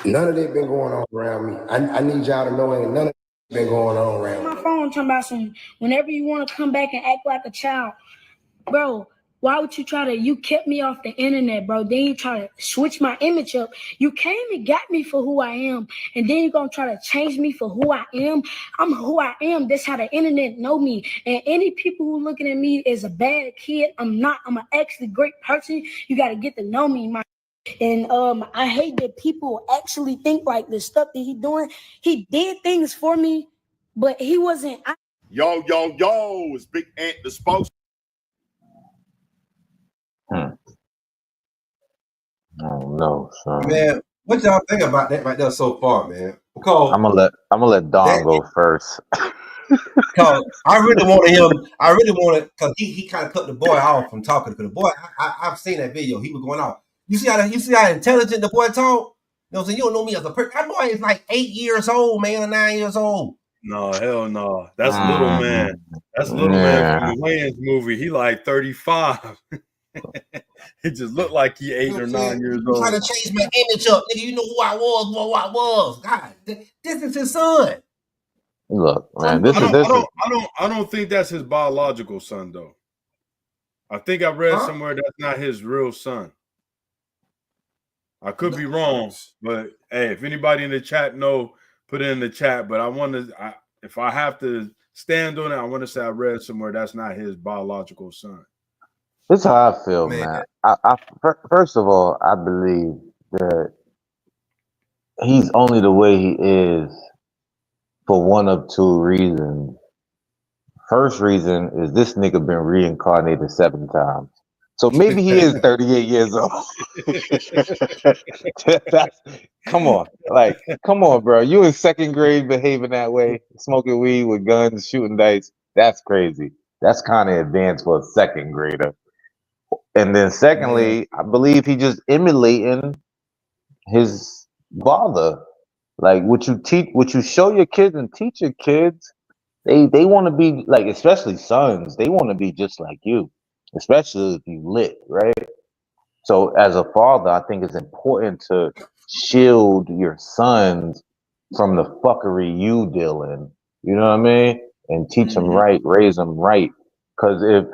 None of that been going on around me. I need y'all to know ain't none of that been going on around me. My phone talking about some, whenever you want to come back and act like a child, bro, why would you you kept me off the internet, bro. Then you try to switch my image up. You came and got me for who I am. And then you're going to try to change me for who I am. I'm who I am. That's how the internet know me. And any people who looking at me as a bad kid, I'm not. I'm an actually great person. You got to get to know me, And I hate that people actually think like the stuff that he doing. He did things for me, but he wasn't. Yo, it's Big Ant, the spokesman. I don't know, son. Man, what y'all think about that right there so far, man? Because I'm gonna let Don go first. Because I really wanted, because he kind of cut the boy off from talking. Because the boy, I've seen that video. He was going off. You see how intelligent the boy talk? You know what I'm saying? You don't know me as a person. That boy is like 8 years old, man, or 9 years old. No, hell no. That's little man. That's little man from the Wayans movie. He like 35. It just looked like he 8 or 9 years old. Trying to change my image up, nigga. You know who I was, God, this is his son. Look, man, I don't think that's his biological son, though. I think I read somewhere that's not his real son. I could be wrong, but hey, if anybody in the chat know, put it in the chat. But if I have to stand on it, I want to say I read somewhere that's not his biological son. This is how I feel, man. First of all, I believe that he's only the way he is for one of two reasons. First reason is this nigga been reincarnated 7 times. So maybe he is 38 years old. Come on, bro. You in 2nd grade behaving that way, smoking weed with guns, shooting dice. That's crazy. That's kind of advanced for a 2nd grader. And then secondly, I believe he just emulating his father. Like what you show your kids and teach your kids, they want to be like, especially sons, they want to be just like you, especially if you lit, right? So as a father, I think it's important to shield your sons from the fuckery you deal in. You know what I mean? And teach them right, raise them right. Because if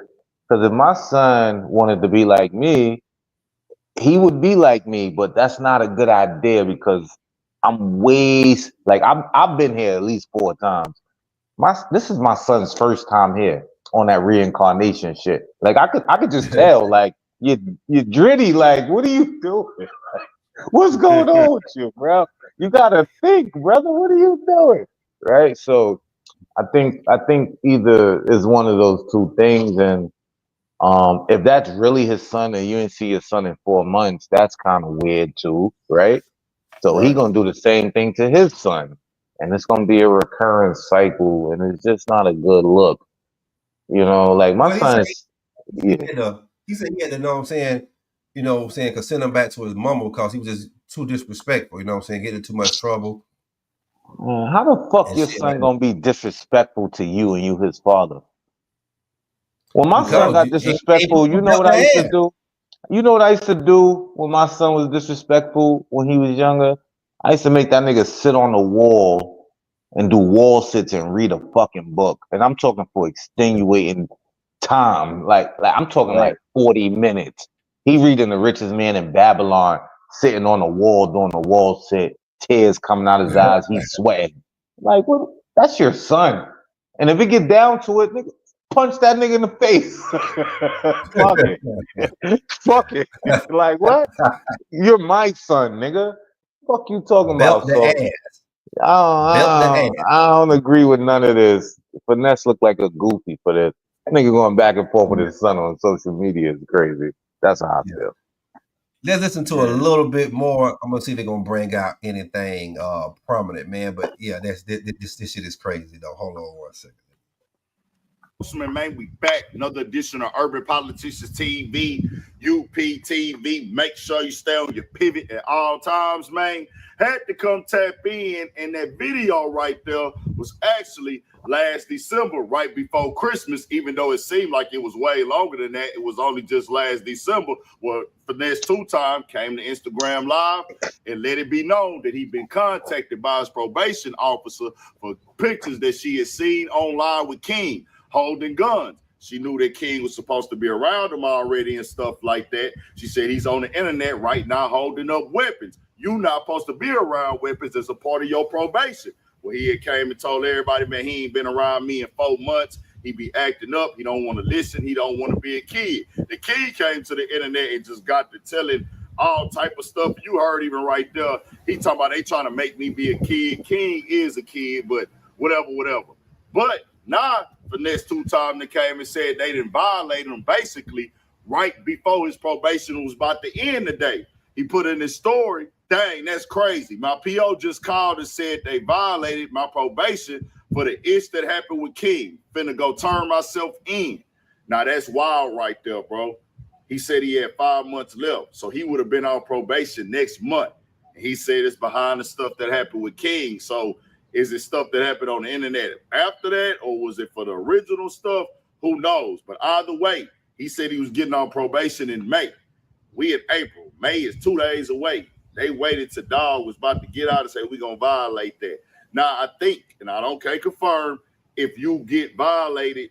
my son wanted to be like me, he would be like me, but that's not a good idea because I'm I've been here at least 4 times. This is my son's first time here on that reincarnation shit. Like I could just tell, like you're dritty. Like what are you doing? What's going on with you, bro? You gotta think, brother. What are you doing? Right. So I think either is one of those two things, and if that's really his son and you didn't see his son in 4 months, that's kind of weird too, right? So he gonna do the same thing to his son, and it's gonna be a recurrent cycle, and it's just not a good look. You know, like my son is. He said he had to know what I'm saying, could send him back to his mama because he was just too disrespectful, you know what I'm saying, getting into too much trouble. Man, how the fuck your son gonna be disrespectful to you and you his father? When my son got disrespectful, you know what I used to do? You know what I used to do when my son was disrespectful when he was younger? I used to make that nigga sit on the wall and do wall sits and read a fucking book. And I'm talking for extenuating time. Like I'm talking like 40 minutes. He reading The Richest Man in Babylon sitting on the wall doing the wall sit, tears coming out his eyes, he's sweating. Like, what? That's your son. And if it get down to it, nigga, punch that nigga in the face. Fuck it. Fuck it. Like, what? You're my son, nigga. Fuck you talking Belt about? the So ass. I Belt the don't, ass. I don't agree with none of this. Finesse look like a goofy for this. Nigga going back and forth with his son on social media is crazy. That's how I feel. Let's listen to a little bit more. I'm gonna see if they're gonna bring out anything prominent, man. But yeah, this shit is crazy though. Hold on one second. Man, we back. Another edition of Urban Politicians TV, UPTV. Make sure you stay on your pivot at all times, man. Had to come tap in, and that video right there was actually last December, right before Christmas, even though it seemed like it was way longer than that. It was only just last December where Finesse Two-Time came to Instagram Live and let it be known that he'd been contacted by his probation officer for pictures that she had seen online with King holding guns. She knew that King was supposed to be around him already and stuff like that. She said he's on the internet right now holding up weapons. You're not supposed to be around weapons as a part of your probation. Well, he had came and told everybody, man, he ain't been around me in 4 months. He be acting up. He don't want to listen. He don't want to be a kid. The kid came to the internet and just got to telling all type of stuff. You heard even right there. He talking about they trying to make me be a kid. King is a kid, but whatever. But now, Finesse Two-Time that came and said they didn't violate him basically right before his probation was about to end today. He put in his story, dang, that's crazy. My PO just called and said they violated my probation for the ish that happened with King. Finna go turn myself in. Now, that's wild right there, bro. He said he had 5 months left, so he would have been on probation next month. And he said it's behind the stuff that happened with King. So is it stuff that happened on the internet after that, or was it for the original stuff? Who knows? But either way, he said he was getting on probation in May. We in April. May is 2 days away. They waited till Dog was about to get out and say, we're going to violate that. Now, I think, and I can't confirm, if you get violated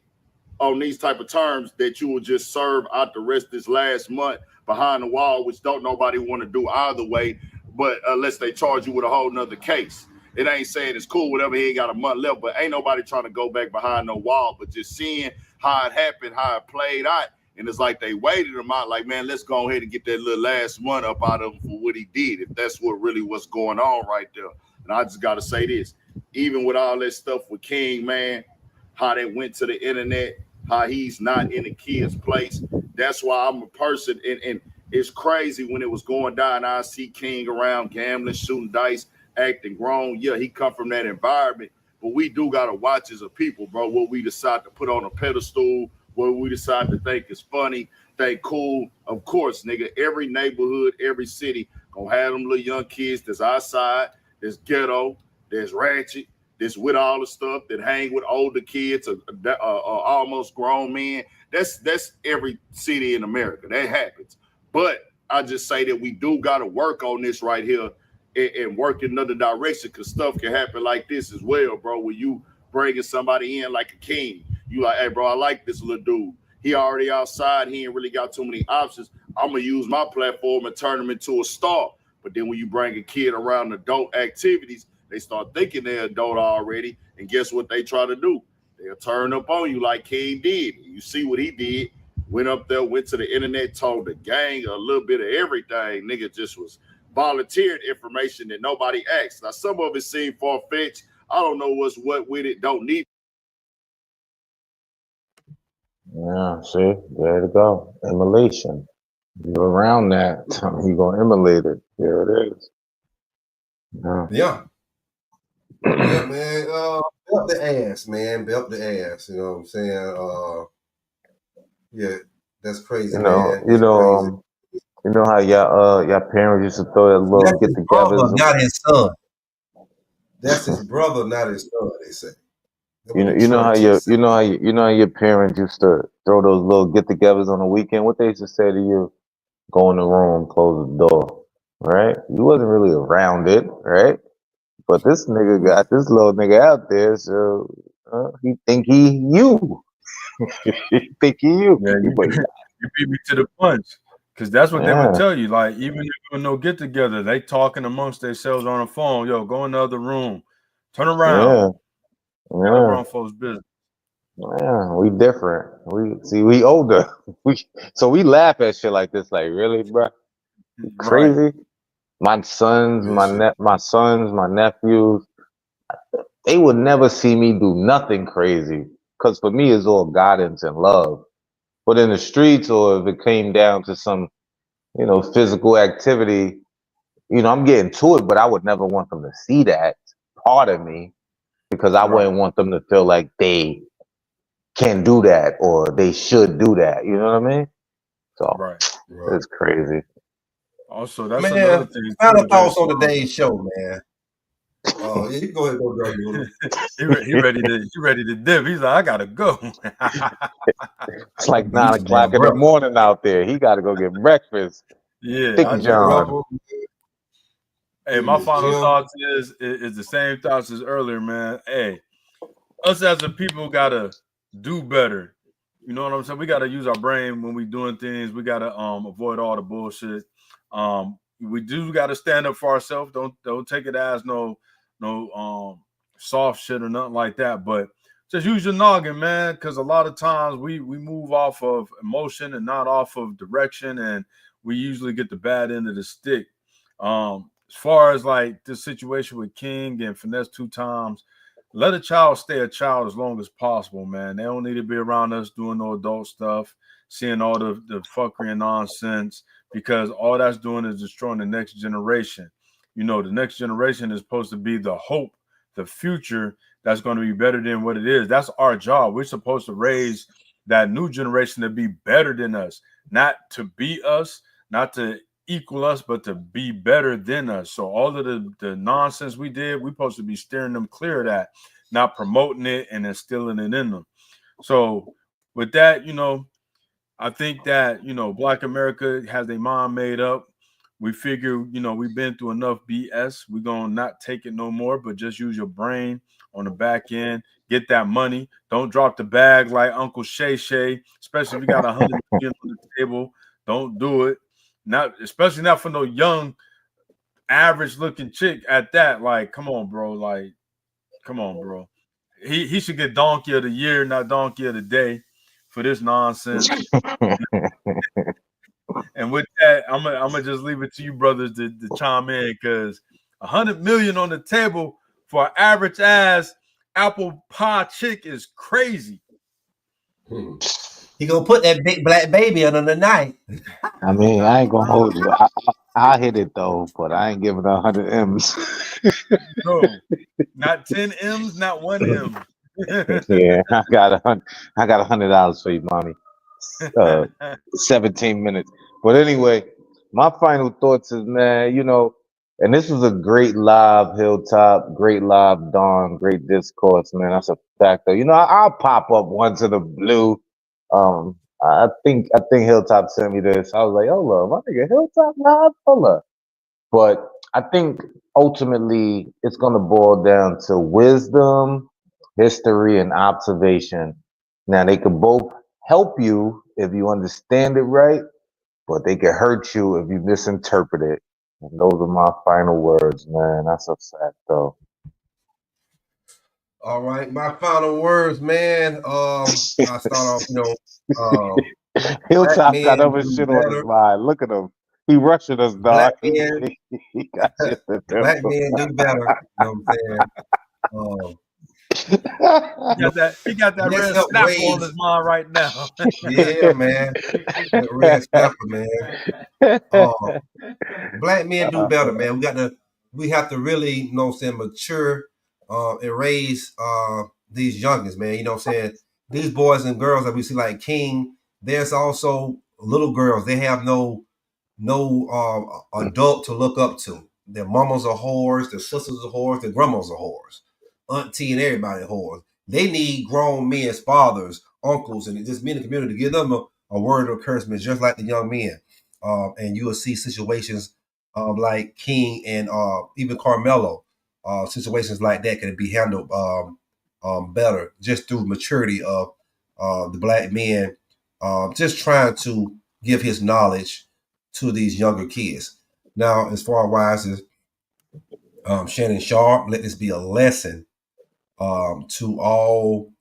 on these type of terms, that you will just serve out the rest of this last month behind the wall, which don't nobody want to do either way, but unless they charge you with a whole nother case. It ain't saying it's cool, whatever, he ain't got a month left, but ain't nobody trying to go back behind no wall, but just seeing how it happened, how it played out. And it's like they waited him out, like, man, let's go ahead and get that little last month up out of him for what he did, if that's what really what's going on right there. And I just got to say this, even with all that stuff with King, man, how they went to the internet, how he's not in the kid's place. That's why I'm a person, and it's crazy when it was going down, I see King around gambling, shooting dice, acting grown. Yeah, he come from that environment, but we do got to watch as a people, bro, what we decide to put on a pedestal, what we decide to think is funny, think cool. Of course, nigga, every neighborhood, every city gonna have them little young kids that's outside, that's ghetto, that's ratchet, that's with all the stuff, that hang with older kids, almost grown men. That's every city in America. That happens. But I just say that we do got to work on this right here and work in another direction, because stuff can happen like this as well, bro, when you bringing somebody in like a King. You like, hey, bro, I like this little dude. He already outside. He ain't really got too many options. I'm going to use my platform and turn him into a star. But then when you bring a kid around adult activities, they start thinking they're adult already. And guess what they try to do? They'll turn up on you like King did. You see what he did. Went up there, went to the internet, told the gang a little bit of everything. Nigga just was volunteered information that nobody asked. Now, some of it seemed far-fetched. I don't know what's what with it. Don't need. Yeah, see, there to go. Immolation. You're around that, you're going to immolate it. There it is. Yeah. Yeah, man. Belt the ass, man. Belt the ass. You know what I'm saying? Yeah, that's crazy, man. You know how y'all parents used to throw that little That's his brother, get-togethers. not his son. That's his brother, not his son. They say. You know how your parents used to throw those little get-togethers on the weekend. What they used to say to you: go in the room, close the door. Right? You wasn't really around it, right? But this nigga got this little nigga out there, so he think he you. He think he you. Yeah, you beat me to the punch. Because that's what they would Yeah, tell you. Like, even if you no get together, they talking amongst themselves on the phone. Yo, go in the other room. Turn around. yeah, Got yeah, grown folks' business. yeah. We different. We older. We laugh at shit like this. Like, really, bro? Right. Crazy. Real shit. My sons, my nephews, they would never see me do nothing crazy. Cause for me, it's all guidance and love. But in the streets, or if it came down to some, physical activity, I'm getting to it, but I would never want them to see that part of me because I Right. wouldn't want them to feel like they can do that or they should do that. You know what I mean? So Right. Right. it's crazy. Also, that's another Man, thing final too. thoughts That on today's show, man. Yeah, you go ahead and go, Dragon. he ready to dip. He's like, I gotta go. It's like You 9 o'clock in the breakfast. morning out there. He got to go get breakfast. Yeah, Thick I Get just John. breakfast. hey, Hit my the final gym. thoughts is the same thoughts as earlier, man. Hey, us as a people gotta do better. You know what I'm saying? We gotta use our brain when we doing things. We gotta avoid all the bullshit. We do gotta stand up for ourselves. Don't take it as no soft shit or nothing like that. But just use your noggin, man, because a lot of times we move off of emotion and not off of direction, and we usually get the bad end of the stick. As far as like this situation with King and Finesse 2 times, let a child stay a child as long as possible, man. They don't need to be around us doing no adult stuff, seeing all the fuckery and nonsense, because all that's doing is destroying the next generation. The next generation is supposed to be the hope, the future that's going to be better than what it is. That's our job. We're supposed to raise that new generation to be better than us, not to be us, not to equal us, but to be better than us. So all of the nonsense we did, we're supposed to be steering them clear of that, not promoting it and instilling it in them. So with that, I think that, Black America has their mind made up. We figure, we've been through enough BS. We're going to not take it no more, but just use your brain on the back end. Get that money. Don't drop the bag like Uncle Shay Shay, especially if you got $100 million on the table. Don't do it. Not, especially not for no young, average looking chick at that. Like, come on, bro. Like, come on, bro. He should get donkey of the year, not donkey of the day for this nonsense. And with that, I'm gonna just leave it to you brothers to chime in, because $100 million on the table for an average ass apple pie chick is crazy. He gonna put that big black baby under the knife. I mean, I ain't gonna hold you. I hit it though, but I ain't giving 100 M's. No, not 10 M's, not 1 M. Yeah, I got $100 for you, mommy. 17 minutes. But anyway, my final thoughts is, man, and this was a great live Hilltop, great live Dawn, great discourse, man. That's a fact though. I'll pop up once in the blue. I think Hilltop sent me this. I was like, hold up, my nigga Hilltop live, hold up. But I think ultimately it's gonna boil down to wisdom, history, and observation. Now they could both help you if you understand it right, but they can hurt you if you misinterpret it. And those are my final words, man. That's a fact, though. All right, my final words, man. I start off, black Hilltop got men other do shit on his better. mind. Look at him. He rushing us, Black dog. men, He got shit to do. black men do better. You know what I'm saying? He got that Let's red help snapper on his raise. mind right now. Yeah, man. That red snapper, man. Black men do better, man. We have to really, mature and raise these youngins, man. You know what I'm saying? These boys and girls that we see like King, there's also little girls. They have no adult to look up to. Their mamas are whores, their sisters are whores, their grandmas are whores, auntie and everybody whores. They need grown men's fathers, uncles, and just men in the community to give them a word of encouragement, just like the young men. And you will see situations like King and even Carmelo. Situations like that can be handled better just through maturity of the black men, just trying to give his knowledge to these younger kids. Now, as far as Shannon Sharp, let this be a lesson to all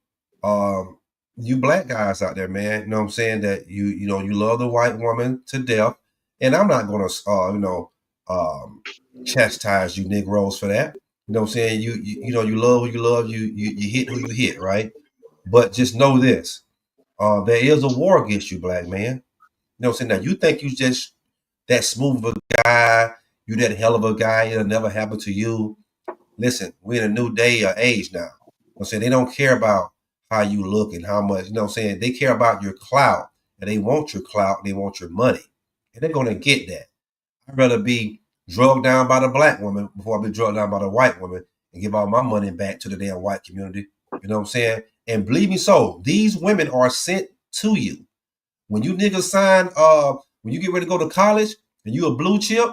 you black guys out there, man. You know what I'm saying? That you love the white woman to death. And I'm not gonna chastise you Negroes for that. You know what I'm saying? You love who you love, you hit who you hit, right? But just know this. There is a war against you, black man. You know what I'm saying? Now you think you just that smooth of a guy, you that hell of a guy, it'll never happen to you. Listen, we're in a new day or age now. You know what I'm saying? They don't care about how you look and how much, you know what I'm saying? They care about your clout, and they want your clout, they want your money. And they're gonna get that. I'd rather be drugged down by the black woman before I be drugged down by the white woman and give all my money back to the damn white community. You know what I'm saying? And believe me so, these women are sent to you. When you niggas sign, when you get ready to go to college and you a blue chip,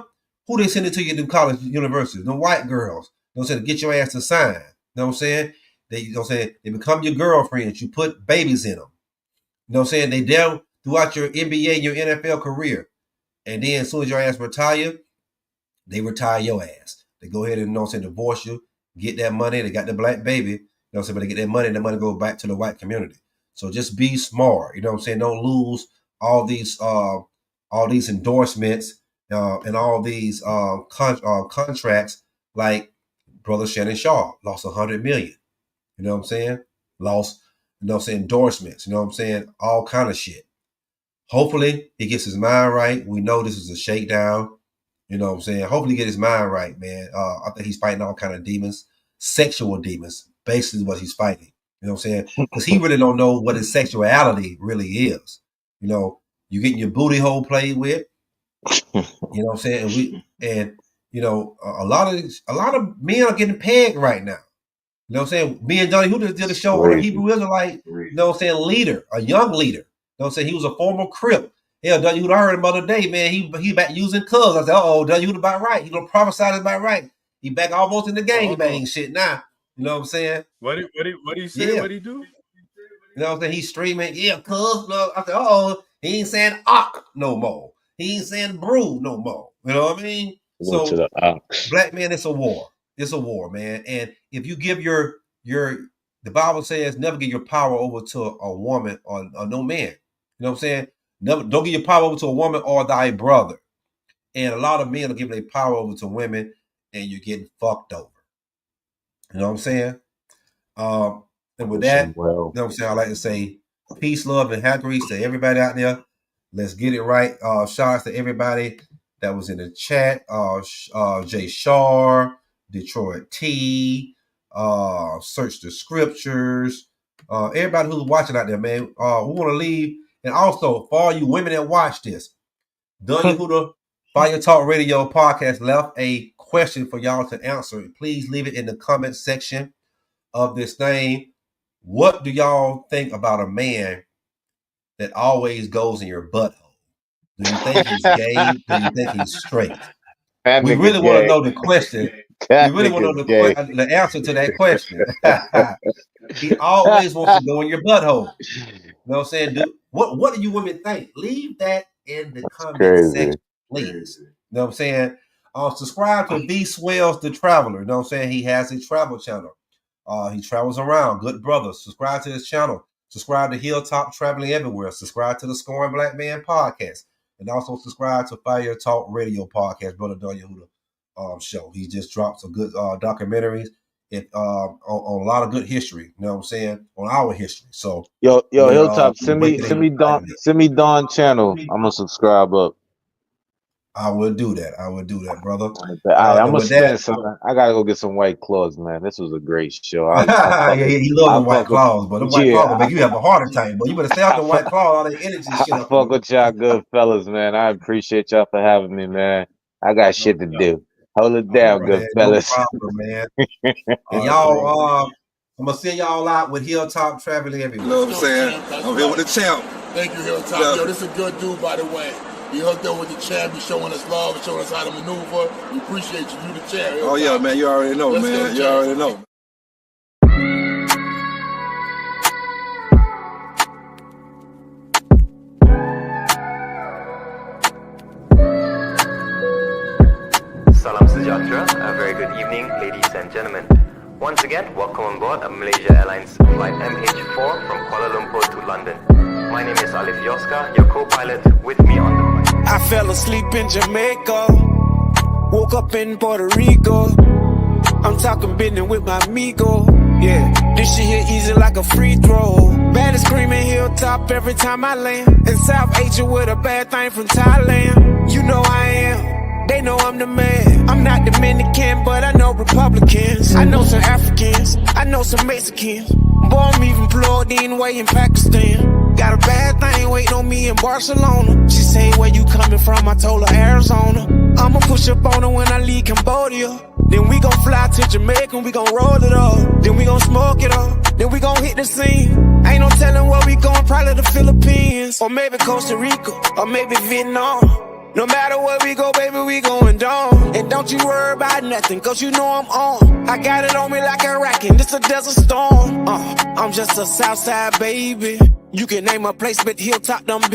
who they send it to you to college, universities? The white girls. You know what I'm saying? To get your ass to sign. You know what I'm saying? You know what I'm saying? They become your girlfriends. You put babies in them. You know what I'm saying? They there throughout your NBA and your NFL career. And then as soon as your ass retire, they retire your ass. They go ahead and, you know what I'm saying, divorce you, get that money. They got the black baby. You know what I'm saying? But they get that money and the money goes back to the white community. So just be smart. You know what I'm saying? Don't lose all these endorsements and all these contracts like Brother Shannon Sharp lost $100 million. You know what I'm saying? Lost, you know what I'm saying, endorsements. You know what I'm saying? All kind of shit. Hopefully he gets his mind right. We know this is a shakedown. You know what I'm saying? Hopefully he get his mind right, man. I think he's fighting all kind of demons, sexual demons, basically what he's fighting. You know what I'm saying? Because he really don't know what his sexuality really is. You know, you getting your booty hole played with. You know what I'm saying? And a lot of men are getting pegged right now. You know what I'm saying? Me and Johnny, who did a show on a Hebrew Israelite, you know what I'm saying, leader, a young leader. You know what I'm saying? He was a former Crip. Hell, W. I heard him the other day, man. He back using cuz. I said, W. about right. He gonna prophesy about right. He back almost in the game bang shit now. You know what I'm saying? What he say? Yeah. What he do? You know what I'm saying? He's streaming, cuz. I said, he ain't saying no more. He ain't saying brew no more. You know what I mean? So black man, it's a war. It's a war, man. And if you give the Bible says never give your power over to a woman or no man. You know what I'm saying? Never, don't give your power over to a woman or thy brother. And a lot of men are giving their power over to women, and you're getting fucked over. You know what I'm saying? And with that, you know what I'm saying? I like to say peace, love, and happiness to everybody out there. Let's get it right. Shout out to everybody that was in the chat. Jay Shar, Detroit T, Search the Scriptures. Everybody who's watching out there, man. We want to leave. And also, for all you women that watch this, Dunya Huda Fire Talk Radio podcast left a question for y'all to answer. Please leave it in the comment section of this thing. What do y'all think about a man that always goes in your butthole? Do you think he's gay? Do you think he's straight? We really want to know the question. We really want to know the answer to that question. He always wants to go in your butthole. You know what I'm saying? What do you women think? Leave that in the comment section, please. You know what I'm saying? Subscribe to V Swells the Traveler. You know what I'm saying? He has a travel channel. He travels around. Good brother. Subscribe to his channel. Subscribe to Hilltop Traveling Everywhere. Subscribe to the Scoring Black Man podcast. And also subscribe to Fire Talk Radio podcast, Brother Dunya Huda show. He just dropped some good documentaries on a lot of good history. You know what I'm saying? On our history. So yo, Hilltop, send me Don channel. I'm gonna subscribe up. I will do that, brother. All right, I'm gonna spend some. I gotta go get some White Claws, man. This was a great show. He loves the White Claws, but the White Claws will make you have a heart attack. But you better stay out the White Claw, all that energy shit. I fuck with y'all good fellas, man. I appreciate y'all for having me, man. I got shit to do. Hold it down, good fellas. No problem, man. And y'all, I'm gonna send y'all out with Hilltop Traveling Everywhere. You know what I'm saying? I'm here with the champ. Thank you, Hilltop. Yo, this is a good dude, by the way. You hooked up with the champ. You showing us love and showing us how to maneuver. We appreciate you. You the champ. Hilltop. Oh yeah, man. You already know, man. You already know. Sujatra. A very good evening, ladies and gentlemen. Once again, welcome on board a Malaysia Airlines flight MH4 from Kuala Lumpur to London. My name is Alif Yoska, your co-pilot, with me on the flight. I fell asleep in Jamaica, woke up in Puerto Rico. I'm talking business with my amigo. Yeah, this shit here easy like a free throw. Bad screaming hilltop every time I land. In South Asia with a bad thing from Thailand. You know I am, they know I'm the man. I'm not Dominican, but I know Republicans. I know some Africans, I know some Mexicans. Boy, I'm even plugged in way in Pakistan. Got a bad thing waiting on me in Barcelona. She say, where you coming from? I told her Arizona. I'ma push up on her when I leave Cambodia. Then we gon' fly to Jamaica and we gon' roll it up. Then we gon' smoke it up. Then we gon' hit the scene. Ain't no telling where we going, probably the Philippines. Or maybe Costa Rica, or maybe Vietnam. No matter where we go, baby, we going down. And don't you worry about nothing, cause you know I'm on. I got it on me like a racket, this a desert storm. I'm just a Southside baby. You can name a place, but Hilltop done been